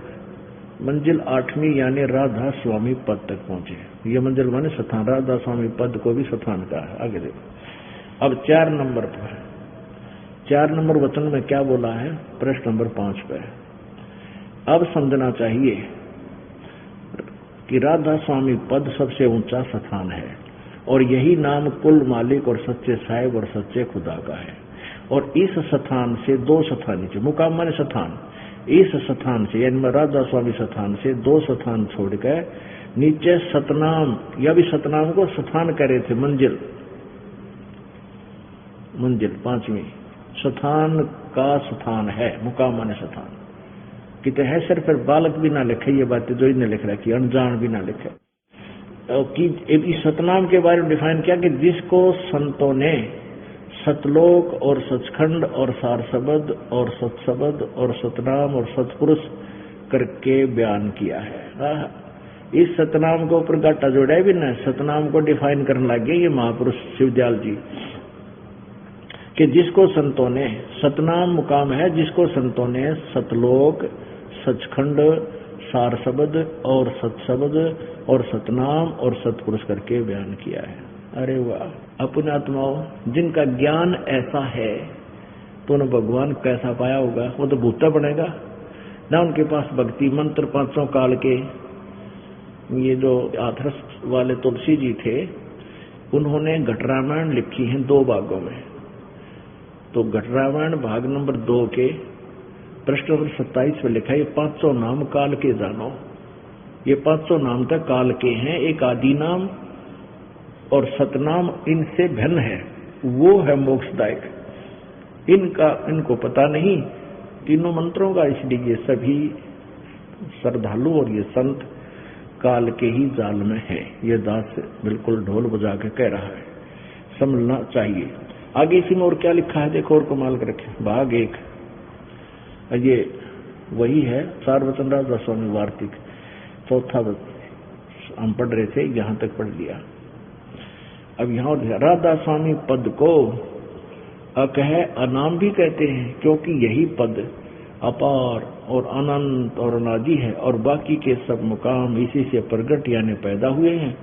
मंजिल 8वीं यानी राधा स्वामी पद तक पहुंचे। ये मंजिल माने स्थान, राधा स्वामी पद को भी स्थान का है। आगे देखो अब 4 नंबर पर, 4 नंबर वचन में क्या बोला है, प्रश्न नंबर 5 पे। अब समझना चाहिए कि राधा स्वामी पद सबसे ऊंचा स्थान है, और यही नाम कुल मालिक और सच्चे साहिब और सच्चे खुदा का है। और इस स्थान से 2 स्थान नीचे, मुकाम माने स्थान, इस स्थान से यानी राधा स्वामी स्थान से 2 स्थान छोड़कर नीचे सतनाम, या भी सतनाम को स्थान कह रहे थे, मंजिल 5वीं स्थान का स्थान है, मुकाम माने स्थान। कितने है सिर्फ बालक भी ना लिखे ये बातें, जो इन्हें लिख रखी, अनजान भी ना लिखे। कि इस सतनाम के बारे में डिफाइन किया कि जिसको संतों ने सतलोक और सचखंड और सारसबद और सत्सबद और सतनाम और सतपुरुष करके बयान किया है। इस सतनाम को ऊपर गाटा जोड़ा भी ना, सतनाम को डिफाइन करने लगे ये महापुरुष शिवदयाल जी, कि जिसको संतों ने, सतनाम मुकाम है जिसको संतों ने सतलोक, सचखंड, सारसबद और सत्सबद और सतनाम और सतपुरुष करके बयान किया है। अरे वाह, अपने आत्माओं जिनका ज्ञान ऐसा है तो उन्हें भगवान कैसा पाया होगा, वो तो भूता बनेगा ना। उनके पास भक्ति मंत्र 500 काल के, ये जो आथर्स वाले तुलसी जी थे, उन्होंने घट रामायण लिखी है 2 भागों में। तो घट रामायण भाग नंबर 2 के प्रश्न नंबर 27 में लिखा है, ये 500 नाम काल के जानो। ये 500 नाम तक काल के हैं, एक आदि नाम और सतनाम इनसे भिन्न है, वो है मोक्षदायक। इनको पता नहीं तीनों मंत्रों का, इसलिए ये सभी श्रद्धालु और ये संत काल के ही जाल में है। ये दास बिल्कुल ढोल बजा के कह रहा है, समझना चाहिए। आगे इसी में और क्या लिखा है देखो, और कमाल कर रखे। भाग 1 ये वही है, सार वचन राजा स्वामी वार्तिक, 4था हम पढ़ रहे थे, यहां तक पढ़ लिया। अब यहाँ राधा स्वामी पद को अकह अनाम भी कहते हैं, क्योंकि यही पद अपार और अनंत और अनादि है, और बाकी के सब मुकाम इसी से प्रगट यानी पैदा हुए हैं।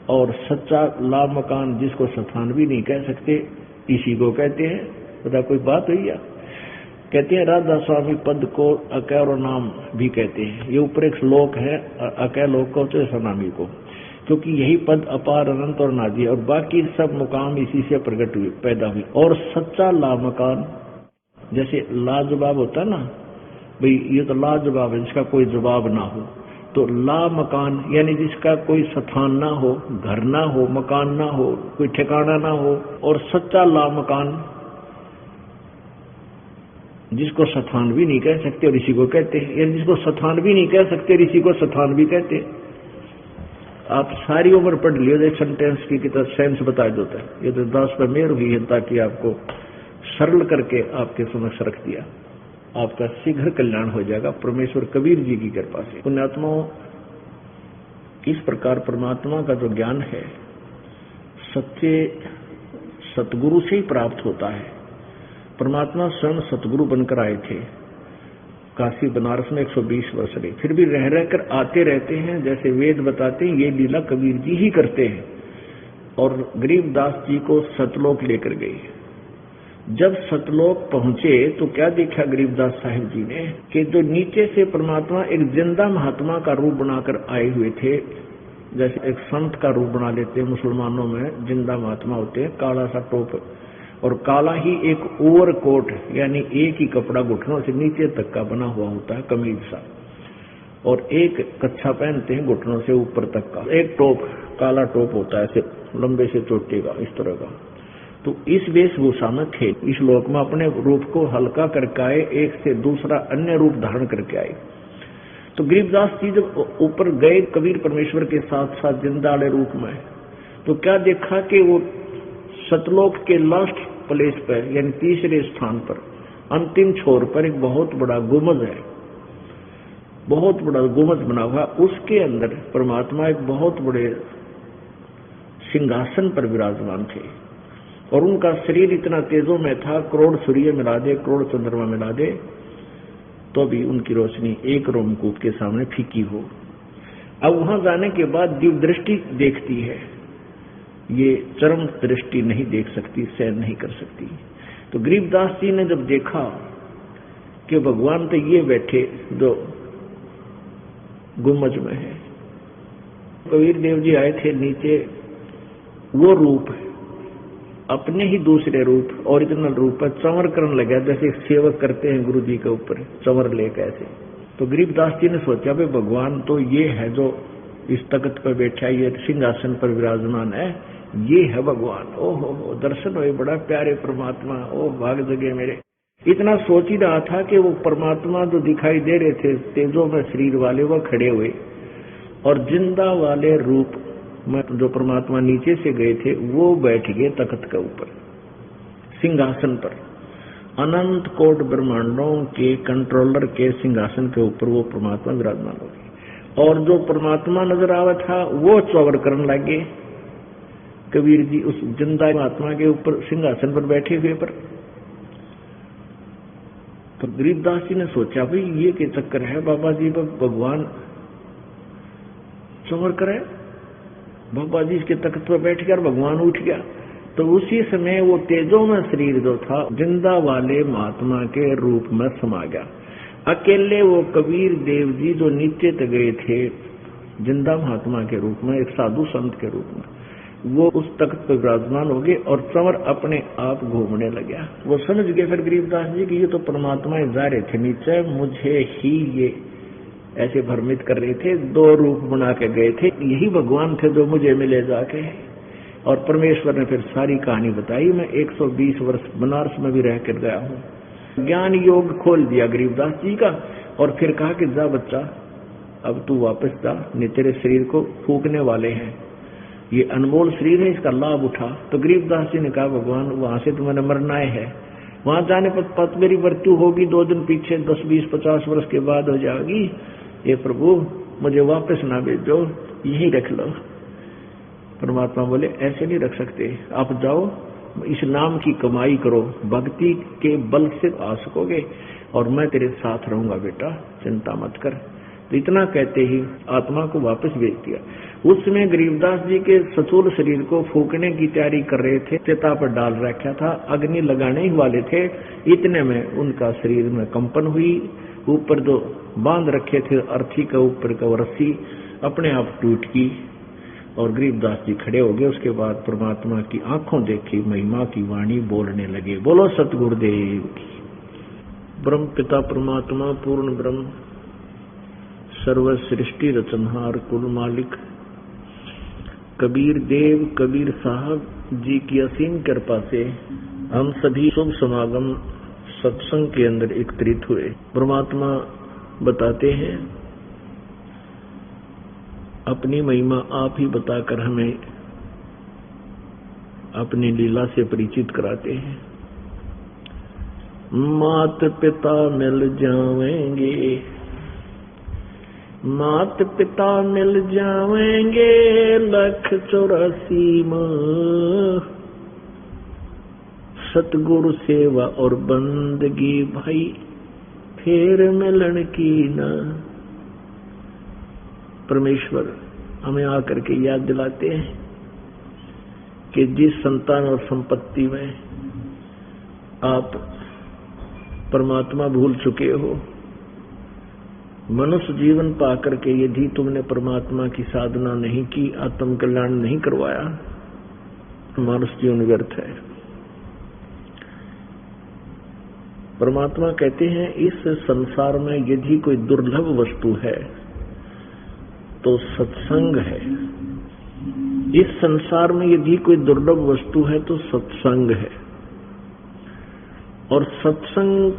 और सच्चा लाभ मकान जिसको स्थान भी नहीं कह सकते, इसी को कहते हैं। बता कोई बात हुई या? कहते हैं राधा स्वामी पद को अकह और नाम भी कहते हैं। ये ऊपर एक श्लोक है, अकह लोक को तो सनामी को, क्योंकि यही पद अपार अनंत और नादी है, और बाकी सब मुकाम इसी से प्रकट हुए पैदा हुए। और सच्चा लामकान, जैसे लाजवाब होता ना भाई, ये तो लाजवाब है जिसका कोई जवाब ना हो, तो लामकान यानी जिसका कोई स्थान ना हो, घर ना हो, मकान ना हो, कोई ठिकाना ना हो। और सच्चा लामकान जिसको स्थान भी नहीं कह सकते और इसी को कहते हैं, यानी जिसको स्थान भी नहीं कह सकते और इसी को स्थान भी कहते हैं। आप सारी उम्र पढ़ लियो, एक सेंटेंस की कितना सेंस बता देता है। ये तो दास पर मेहर हुई है ताकि आपको सरल करके आपके समक्ष रख दिया। आपका शीघ्र कल्याण हो जाएगा परमेश्वर कबीर जी की कृपा से। पुण्यात्माओं, इस प्रकार परमात्मा का जो ज्ञान है सच्चे सतगुरु से ही प्राप्त होता है। परमात्मा स्वयं सतगुरु बनकर आए थे काशी बनारस में 120 वर्ष रहे, फिर भी रह रहकर आते रहते हैं। जैसे वेद बताते हैं ये लीला कबीर जी ही करते हैं। और गरीबदास जी को सतलोक लेकर गए। जब सतलोक पहुंचे तो क्या देखा गरीबदास साहिब जी ने कि जो नीचे से परमात्मा एक जिंदा महात्मा का रूप बनाकर आए हुए थे, जैसे एक संत का रूप बना लेते हैं मुसलमानों में, जिंदा महात्मा होते हैं, काला सा टोप और काला ही एक ओवरकोट, यानी एक ही कपड़ा घुटनों से नीचे तक का बना हुआ होता है, कमीज सा, और एक कच्छा पहनते हैं घुटनों से ऊपर तक का, एक टोप, काला टोप होता है ऐसे लंबे से चोटी का, इस तरह का। तो इस वेशभूषा में थे, इस लोक में अपने रूप को हल्का करके आए, एक से दूसरा अन्य रूप धारण करके आए। तो गरीबदास जी जब ऊपर गए कबीर परमेश्वर के साथ साथ जिंदा वाले रूप में, तो क्या देखा कि वो सतलोक के लास्ट प्लेस पर, यानी तीसरे स्थान पर, अंतिम छोर पर एक बहुत बड़ा गुंबद है, बहुत बड़ा गुंबद बना हुआ। उसके अंदर परमात्मा एक बहुत बड़े सिंहासन पर विराजमान थे और उनका शरीर इतना तेजों में था, करोड़ सूर्य मिला दे, करोड़ चंद्रमा मिला दे तो भी उनकी रोशनी एक रोमकूप के सामने फीकी हो। अब वहां जाने के बाद दिव्य दृष्टि देखती है, ये चरम दृष्टि नहीं देख सकती, सहन नहीं कर सकती। तो गरीबदास जी ने जब देखा कि भगवान तो ये बैठे जो गुंबज में है, कबीर देव जी आए थे नीचे, वो रूप अपने ही दूसरे रूप ओरिजिनल रूप पर चंवर करने लगा, जैसे सेवक करते हैं गुरु जी के ऊपर चंवर ले कैसे। तो गरीबदास जी ने सोचा भाई भगवान तो ये है जो इस तख्त पर बैठा, ये सिंहासन पर विराजमान है, ये है भगवान। ओहो दर्शन हुए, बड़ा प्यारे परमात्मा, ओ भाग जगे मेरे। इतना सोच ही रहा था कि वो परमात्मा जो दिखाई दे रहे थे तेजों में शरीर वाले, वो खड़े हुए, और जिंदा वाले रूप में जो परमात्मा नीचे से गए थे वो बैठ गए तख्त के ऊपर, सिंहासन पर। अनंत कोट ब्रह्मांडों के कंट्रोलर के सिंहासन के ऊपर वो परमात्मा विराजमान हो गए, और जो परमात्मा नजर आवा था वो चौवर करने लगे कबीर जी उस जिंदा महात्मा के ऊपर सिंहासन पर बैठे हुए पर। तो गरीबदास जी ने सोचा भाई ये क्या चक्कर है, बाबा जी भगवान चौवर करे, बाबा जी इसके तख्त पर बैठ गया और भगवान उठ गया। तो उसी समय वो तेजों में शरीर जो था जिंदा वाले महात्मा के रूप में समा गया। अकेले वो कबीर देव जी जो नीचे तक गए थे जिंदा महात्मा के रूप में, एक साधु संत के रूप में, वो उस तख्त पर विराजमान हो गए और चंवर अपने आप घूमने लगा। वो समझ गए फिर गरीबदास जी कि ये तो परमात्मा जा रहे थे नीचे, मुझे ही ये ऐसे भ्रमित कर रहे थे, दो रूप बना के गए थे, यही भगवान थे जो मुझे मिले जाके। और परमेश्वर ने फिर सारी कहानी बताई। मैं 120 वर्ष बनारस में भी रह कर गया हूँ। ज्ञान योग खोल दिया गरीबदास जी का, और फिर कहा कि जा बच्चा अब तू वापस जा, नहीं तेरे शरीर को फूकने वाले हैं, ये अनमोल शरीर है, इसका लाभ उठा। तो गरीबदास जी ने कहा भगवान वहां से तो मैंने मरना है, वहां जाने पर मेरी मृत्यु होगी 2 दिन पीछे, 10, 20, 50 वर्ष के बाद हो जाएगी, ये प्रभु मुझे वापस ना भेजो, यही रख लो। परमात्मा बोले ऐसे नहीं रख सकते, आप जाओ इस नाम की कमाई करो, भक्ति के बल से आ सकोगे और मैं तेरे साथ रहूंगा बेटा, चिंता मत कर। तो इतना कहते ही आत्मा को वापस भेज दिया। उस समय गरीबदास जी के सचोल शरीर को फूकने की तैयारी कर रहे थे, चिता पर डाल रखा था, अग्नि लगाने ही वाले थे, इतने में उनका शरीर में कंपन हुई। ऊपर जो बांध रखे थे अर्थी के ऊपर का रस्सी अपने आप टूट गई और गरीबदास जी खड़े हो गए। उसके बाद परमात्मा की आंखों देखी महिमा की वाणी बोलने लगे, बोलो सतगुरुदेव की। ब्रह्म पिता परमात्मा पूर्ण ब्रह्म सर्व सृष्टि रचनहार कुल मालिक कबीर देव कबीर साहब जी की असीम कृपा से हम सभी शुभ समागम सत्संग के अंदर एकत्रित हुए। परमात्मा बताते हैं अपनी महिमा आप ही बताकर हमें अपनी लीला से परिचित कराते हैं। मात पिता मिल जावेंगे, मात पिता मिल जावेंगे 184 माह, सतगुरु सेवा और बंदगी भाई फिर मिलन की ना। परमेश्वर हमें आकर के याद दिलाते हैं कि जिस संतान और संपत्ति में आप परमात्मा भूल चुके हो, मनुष्य जीवन पाकर के यदि तुमने परमात्मा की साधना नहीं की, आत्म कल्याण नहीं करवाया, मनुष्य जीवन व्यर्थ है। परमात्मा कहते हैं इस संसार में यदि कोई दुर्लभ वस्तु है तो सत्संग है। इस संसार में यदि कोई दुर्लभ वस्तु है तो सत्संग है। और सत्संग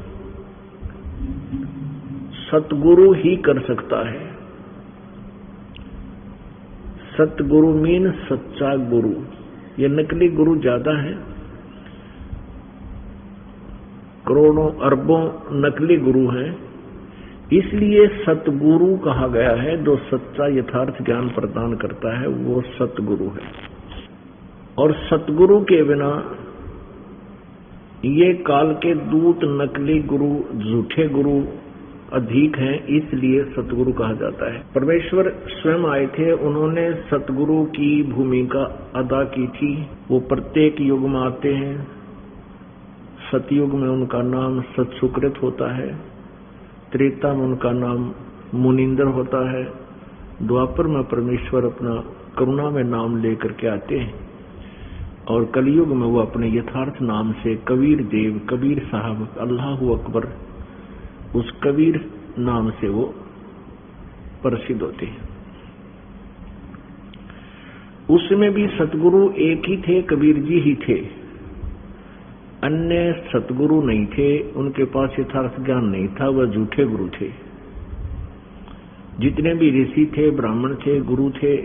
सतगुरु ही कर सकता है। सतगुरु मीन सच्चा गुरु। ये नकली गुरु ज्यादा है, करोड़ों अरबों नकली गुरु हैं, इसलिए सतगुरु कहा गया है। जो सच्चा यथार्थ ज्ञान प्रदान करता है वो सतगुरु है। और सतगुरु के बिना ये काल के दूत, नकली गुरु, झूठे गुरु अधिक हैं, इसलिए सतगुरु कहा जाता है। परमेश्वर स्वयं आए थे, उन्होंने सतगुरु की भूमिका अदा की थी। वो प्रत्येक युग में आते हैं। सतयुग में उनका नाम सतसुकृत होता है, त्रेता में उनका नाम मुनिंदर होता है, द्वापर में परमेश्वर अपना करुणा में नाम लेकर के आते हैं, और कलयुग में वो अपने यथार्थ नाम से कबीर देव, कबीर साहब, अल्लाहू अकबर, उस कबीर नाम से वो प्रसिद्ध होते हैं। उसमें भी सतगुरु एक ही थे, कबीर जी ही थे, अन्य सतगुरु नहीं थे। उनके पास यथार्थ ज्ञान नहीं था, वह झूठे गुरु थे। जितने भी ऋषि थे, ब्राह्मण थे, गुरु थे,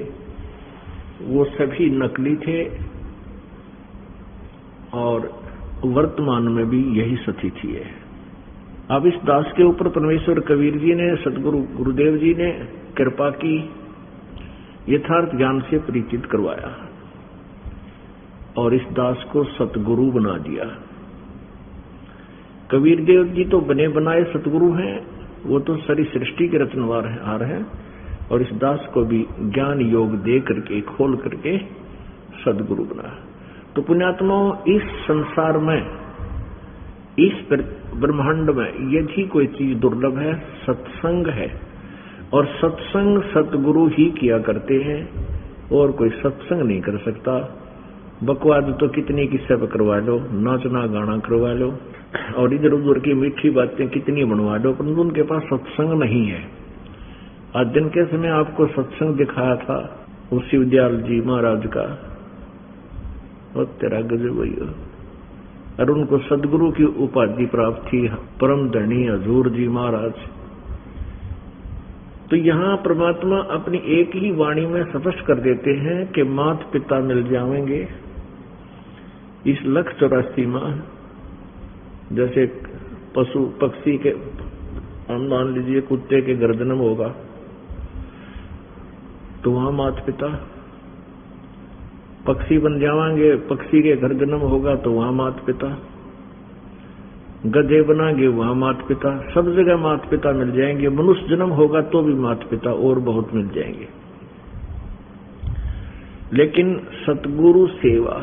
वो सभी नकली थे। और वर्तमान में भी यही स्थिति है। अब इस दास के ऊपर परमेश्वर कबीर जी ने, सतगुरु गुरुदेव जी ने कृपा की, यथार्थ ज्ञान से परिचित करवाया और इस दास को सतगुरु बना दिया। कबीर देव जी तो बने बनाए सतगुरु हैं, वो तो सारी सृष्टि के रचनहार हैं, और इस दास को भी ज्ञान योग दे करके, खोल करके सदगुरु बना। तो पुण्यात्माओं, इस संसार में, इस ब्रह्मांड में यदि कोई चीज दुर्लभ है, सत्संग है। और सत्संग सतगुरु ही किया करते हैं, और कोई सत्संग नहीं कर सकता। बकवाद तो कितनी किस्से पर करवा लो, नाचना गाना करवा लो, और इधर उधर की मीठी बातें कितनी बनवा लो, परंतु उनके पास सत्संग नहीं है। आज दिन के समय आपको सत्संग दिखाया था उस शिवदयाल जी महाराज का, और तेरा गजब भैया, और उनको सदगुरु की उपाधि प्राप्त थी, परम धनी हजूर जी महाराज। तो यहाँ परमात्मा अपनी एक ही वाणी में स्पष्ट कर देते हैं कि माता पिता मिल जाएंगे इस 184 माह। जैसे पशु पक्षी के, हम मान लीजिए कुत्ते के गर्दनम होगा तो वहां माता पिता, पक्षी बन जावांगे, पक्षी के गर्दनम होगा तो वहां माता पिता, गधे बनाएंगे वहां माता पिता, सब जगह माता पिता मिल जाएंगे। मनुष्य जन्म होगा तो भी माता पिता और बहुत मिल जाएंगे। लेकिन सतगुरु सेवा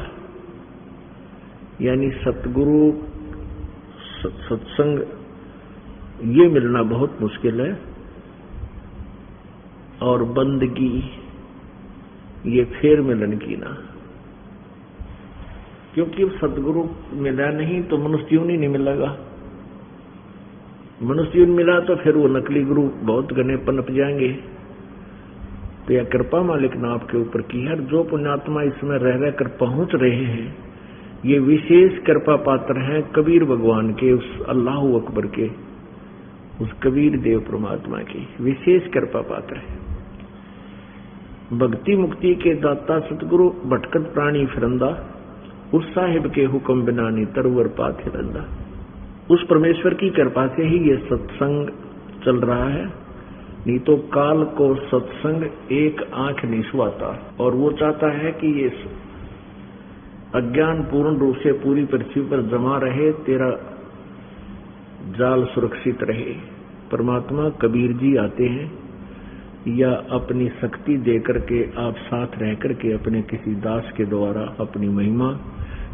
यानी सतगुरु सत्संग, ये मिलना बहुत मुश्किल है। और बंदगी ये फेर मिलन की ना, क्योंकि सतगुरु मिला नहीं तो मनुष्य जीवन ही नहीं मिलेगा। मनुष्य जीवन मिला तो फिर वो नकली गुरु बहुत घने पनप जाएंगे। तो यह कृपा मालिक ने आपके ऊपर की है। जो पुण्यात्मा इसमें रह रहकर पहुंच रहे हैं, ये विशेष कृपा पात्र हैं कबीर भगवान के, उस अल्लाहू अकबर के, उस कबीर देव परमात्मा की विशेष कृपा पात्र है। भक्ति मुक्ति के दाता सतगुरु, भटकत प्राणी फिरंदा, उस साहिब के हुक्म बिना नी तरवर पाथे रंदा। उस परमेश्वर की कृपा से ही ये सत्संग चल रहा है, नहीं तो काल को सत्संग एक आंख नहीं सुहाता। और वो चाहता है कि ये अज्ञान पूर्ण रूप से पूरी पृथ्वी पर जमा रहे, तेरा जाल सुरक्षित रहे। परमात्मा कबीर जी आते हैं या अपनी शक्ति दे करके आप साथ रह करके अपने किसी दास के द्वारा अपनी महिमा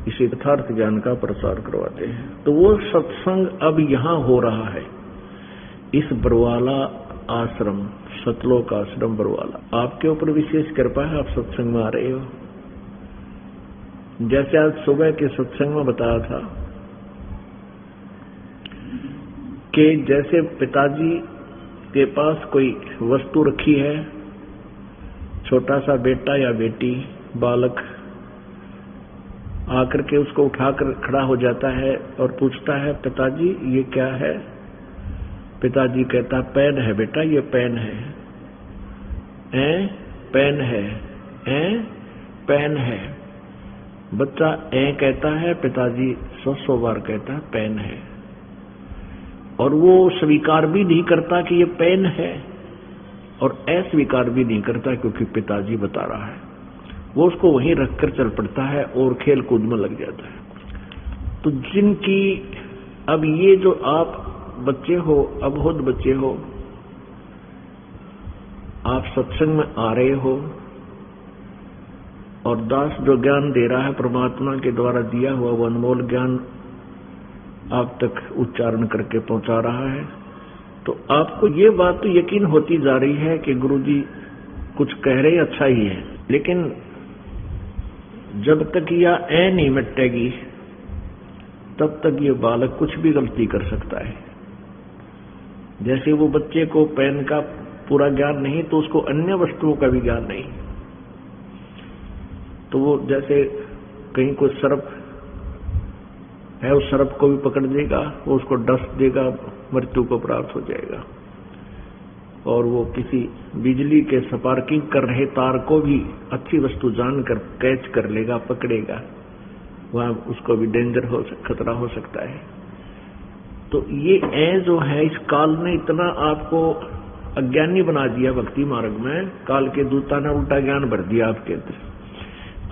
इस यथार्थ ज्ञान का प्रचार करवाते हैं। तो वो सत्संग अब यहाँ हो रहा है, इस बरवाला आश्रम, सतलोक आश्रम बरवाला। आपके ऊपर विशेष कृपा है, आप सत्संग में आ रहे हो। जैसे आज सुबह के सत्संग में बताया था कि जैसे पिताजी के पास कोई वस्तु रखी है, छोटा सा बेटा या बेटी बालक आकर के उसको उठाकर खड़ा हो जाता है और पूछता है पिताजी ये क्या है। पिताजी कहता पेन है बेटा, ये पेन है। पेन है, पेन है। बच्चा कहता है, पिताजी 100 बार कहता है पेन है, और वो स्वीकार भी नहीं करता कि ये पेन है और अस्वीकार भी नहीं करता क्योंकि पिताजी बता रहा है। वो उसको वहीं रखकर चल पड़ता है और खेल कूद में लग जाता है। तो जिनकी अब ये जो आप बच्चे हो, अबोध बच्चे हो, आप सत्संग में आ रहे हो और दास जो ज्ञान दे रहा है परमात्मा के द्वारा दिया हुआ वो अनमोल ज्ञान आप तक उच्चारण करके पहुंचा रहा है, तो आपको ये बात तो यकीन होती जा रही है कि गुरुजी कुछ कह रहे अच्छा ही है। लेकिन जब तक यह नहीं मिटेगी तब तक ये बालक कुछ भी गलती कर सकता है। जैसे वो बच्चे को पेन का पूरा ज्ञान नहीं तो उसको अन्य वस्तुओं का भी ज्ञान नहीं। तो वो जैसे कहीं कोई सर्प है, उस सर्प को भी पकड़ देगा, वो उसको डस देगा, मृत्यु को प्राप्त हो जाएगा। और वो किसी बिजली के स्पार्किंग कर रहे तार को भी अच्छी वस्तु जानकर कैच कर लेगा, पकड़ेगा, वहां उसको भी डेंजर हो, खतरा हो सकता है। तो ये जो है, इस काल ने इतना आपको अज्ञानी बना दिया भक्ति मार्ग में, काल के दूता ने उल्टा ज्ञान भर दिया आपके अंदर।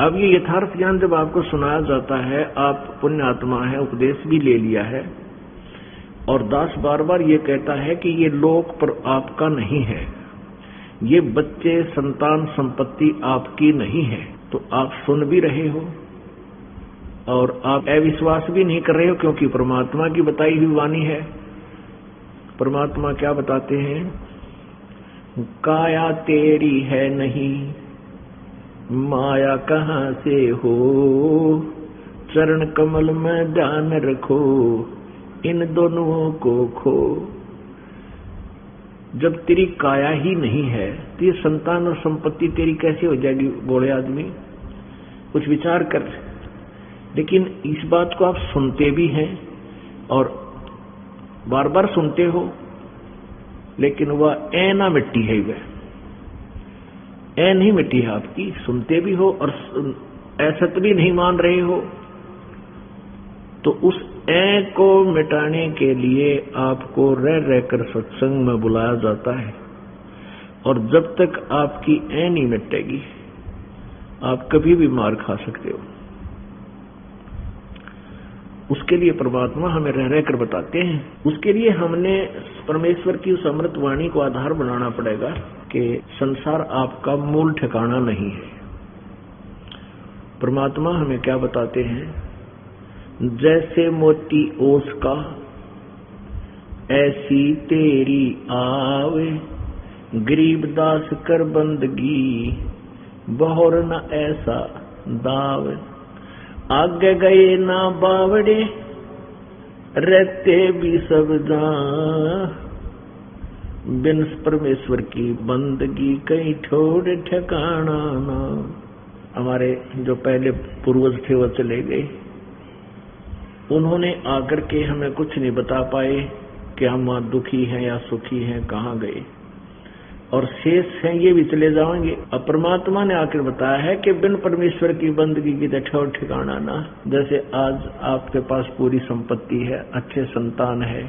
अब ये यथार्थ ज्ञान जब आपको सुनाया जाता है, आप पुण्य आत्मा है, उपदेश भी ले लिया है, और दास बार बार ये कहता है कि ये लोक पर आपका नहीं है, ये बच्चे संतान संपत्ति आपकी नहीं है। तो आप सुन भी रहे हो और आप अविश्वास भी नहीं कर रहे हो, क्योंकि परमात्मा की बताई हुई वाणी है। परमात्मा क्या बताते हैं? काया तेरी है नहीं, माया कहाँ से हो, चरण कमल में ध्यान रखो, इन दोनों को खो। जब तेरी काया ही नहीं है तो ये संतान और संपत्ति तेरी कैसे हो जाएगी? बोले आदमी, कुछ विचार कर। लेकिन इस बात को आप सुनते भी हैं और बार बार सुनते हो, लेकिन वह ना मिट्टी है, वह नहीं मिट्टी है आपकी। सुनते भी हो और असत भी नहीं मान रहे हो। तो उस को मिटाने के लिए आपको रह रहकर सत्संग में बुलाया जाता है, और जब तक आपकी नहीं मिटेगी आप कभी भी मार खा सकते हो। उसके लिए परमात्मा हमें रह रहकर बताते हैं। उसके लिए हमने परमेश्वर की उस अमृत वाणी को आधार बनाना पड़ेगा कि संसार आपका मूल ठिकाना नहीं है। परमात्मा हमें क्या बताते हैं? जैसे मोती ओस का ऐसी तेरी आवे, गरीब दास कर बंदगी बहुर न ऐसा दावे। आगे गए ना बावड़े रहते भी सब जहां, बिन परमेश्वर की बंदगी कहीं ठोड़ ठिकाना ना। हमारे जो पहले पूर्वज थे वो चले गए, उन्होंने आकर के हमें कुछ नहीं बता पाए कि हम वहां दुखी हैं या सुखी हैं, कहाँ गए, और शेष हैं ये भी चले जाएंगे। अब परमात्मा ने आकर बताया है कि बिन परमेश्वर की बंदगी की ठौर ठिकाना ना। जैसे आज आपके पास पूरी संपत्ति है, अच्छे संतान है,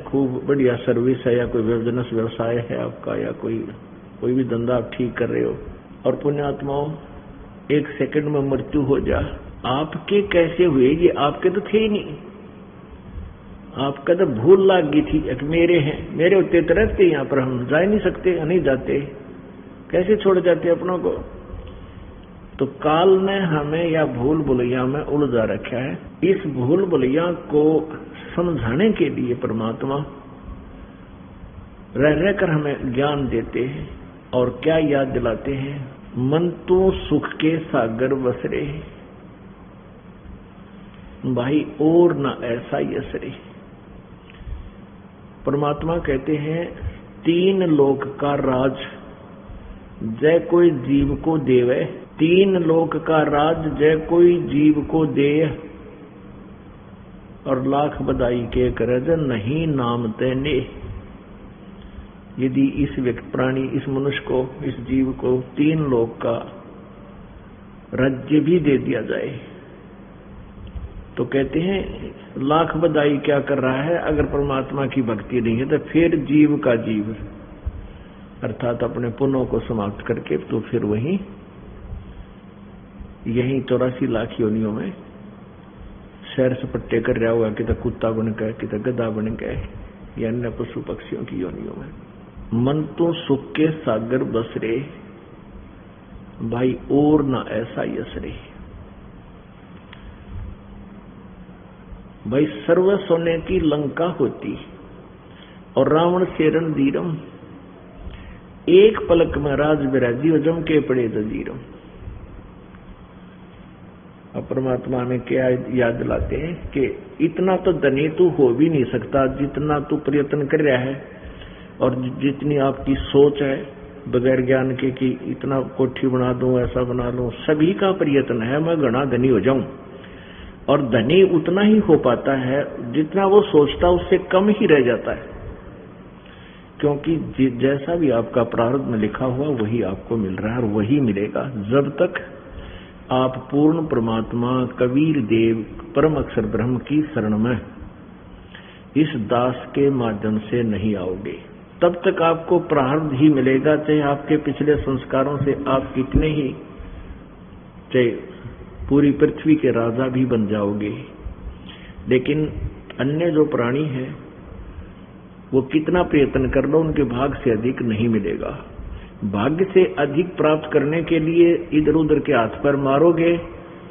खूब बढ़िया सर्विस है, या कोई बिजनेस व्यवसाय है आपका, या कोई भी धंधा आप ठीक कर रहे हो, और पुण्यात्माओं एक सेकंड में मृत्यु हो जा, आपके कैसे हुए? ये आपके तो थे ही नहीं। आप कहते भूल लाग गई थी, एक मेरे हैं, मेरे होते तो रहते यहाँ पर, हम जा नहीं सकते, नहीं जाते, कैसे छोड़ जाते अपनों को। तो काल ने हमें या भूल भुलैया में उलझा रखा है। इस भूल भुलैया को समझाने के लिए परमात्मा रह रहकर हमें ज्ञान देते हैं और क्या याद दिलाते हैं, मन तो सुख के सागर बसरे, भाई और न ऐसा यसरे। परमात्मा कहते हैं 3 लोक का राज जय कोई जीव को देवे, 3 लोक का राज जय कोई जीव को दे, और लाख बधाई के करज नहीं नाम तेने। यदि इस व्यक्ति प्राणी, इस मनुष्य को, इस जीव को 3 लोक का राज्य भी दे दिया जाए तो कहते हैं लाख बधाई क्या कर रहा है। अगर परमात्मा की भक्ति नहीं है तो फिर जीव का जीव, अर्थात अपने पुण्यों को समाप्त करके तो फिर वही यही 84 लाख योनियों में सैर सपट्टे कर रहा होगा, कितना कुत्ता बन गए, कितना गधा बन गए, या अन्य पशु पक्षियों की योनियों में। मन तो सुख के सागर बसरे, भाई और ना ऐसा यसरे। भाई सर्व सोने की लंका होती और रावण से रणधीरम, एक पलक में राज विराजी और जम के पड़े जजीरम। अब परमात्मा में क्या याद दिलाते हैं कि इतना तो धनी तू हो भी नहीं सकता जितना तू प्रयत्न कर रहा है, और जितनी आपकी सोच है बगैर ज्ञान के कि इतना कोठी बना दूं, ऐसा बना लूं, सभी का प्रयत्न है मैं घना धनी हो जाऊं। और धनी उतना ही हो पाता है जितना वो सोचता उससे कम ही रह जाता है, क्योंकि जैसा भी आपका प्रारब्ध में लिखा हुआ वही आपको मिल रहा है और वही मिलेगा जब तक आप पूर्ण परमात्मा कबीर देव परम अक्षर ब्रह्म की शरण में इस दास के माध्यम से नहीं आओगे। तब तक आपको प्रारब्ध ही मिलेगा, चाहे आपके पिछले संस्कारों से आप कितने ही, चाहे पूरी पृथ्वी के राजा भी बन जाओगे, लेकिन अन्य जो प्राणी हैं वो कितना प्रयत्न कर लो उनके भाग से अधिक नहीं मिलेगा। भाग्य से अधिक प्राप्त करने के लिए इधर उधर के हाथ पर मारोगे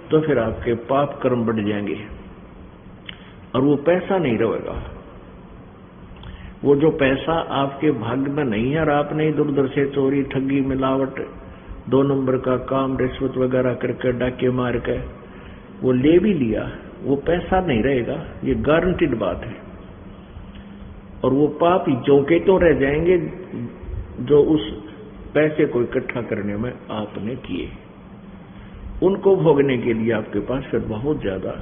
तो फिर आपके पाप कर्म बढ़ जाएंगे और वो पैसा नहीं रहेगा। वो जो पैसा आपके भाग्य में नहीं है और आपने इधर उधर से चोरी ठगी मिलावट 2 नंबर का काम रिश्वत वगैरह करके डाके मार के वो ले भी लिया, वो पैसा नहीं रहेगा, ये गारंटीड बात है। और वो पाप जो के तो रह जाएंगे जो उस पैसे को इकट्ठा करने में आपने किए, उनको भोगने के लिए आपके पास फिर बहुत ज्यादा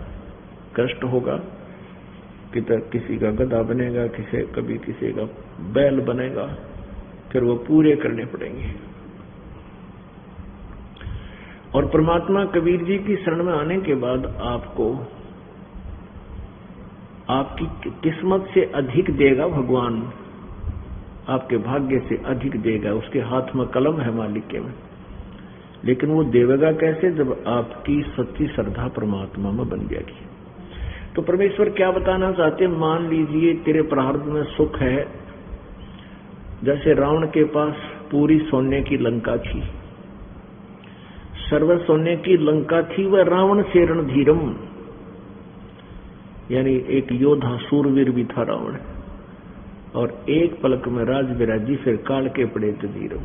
कष्ट होगा। किसी का गधा बनेगा, कभी किसी का बैल बनेगा, फिर वो पूरे करने पड़ेंगे। और परमात्मा कबीर जी की शरण में आने के बाद आपको आपकी किस्मत से अधिक देगा भगवान, आपके भाग्य से अधिक देगा। उसके हाथ में कलम है मालिक के में, लेकिन वो देवेगा कैसे? जब आपकी सच्ची श्रद्धा परमात्मा में बन जाएगी। तो परमेश्वर क्या बताना चाहते हैं? मान लीजिए तेरे प्रारब्ध में सुख है, जैसे रावण के पास पूरी सोने की लंका थी, सर्व सोने की लंका थी, वह रावण से रणधीरम, यानी एक योद्धा सूरवीर भी था रावण, और एक पलक में राज विराजी फिर काल के पड़े तजीरम।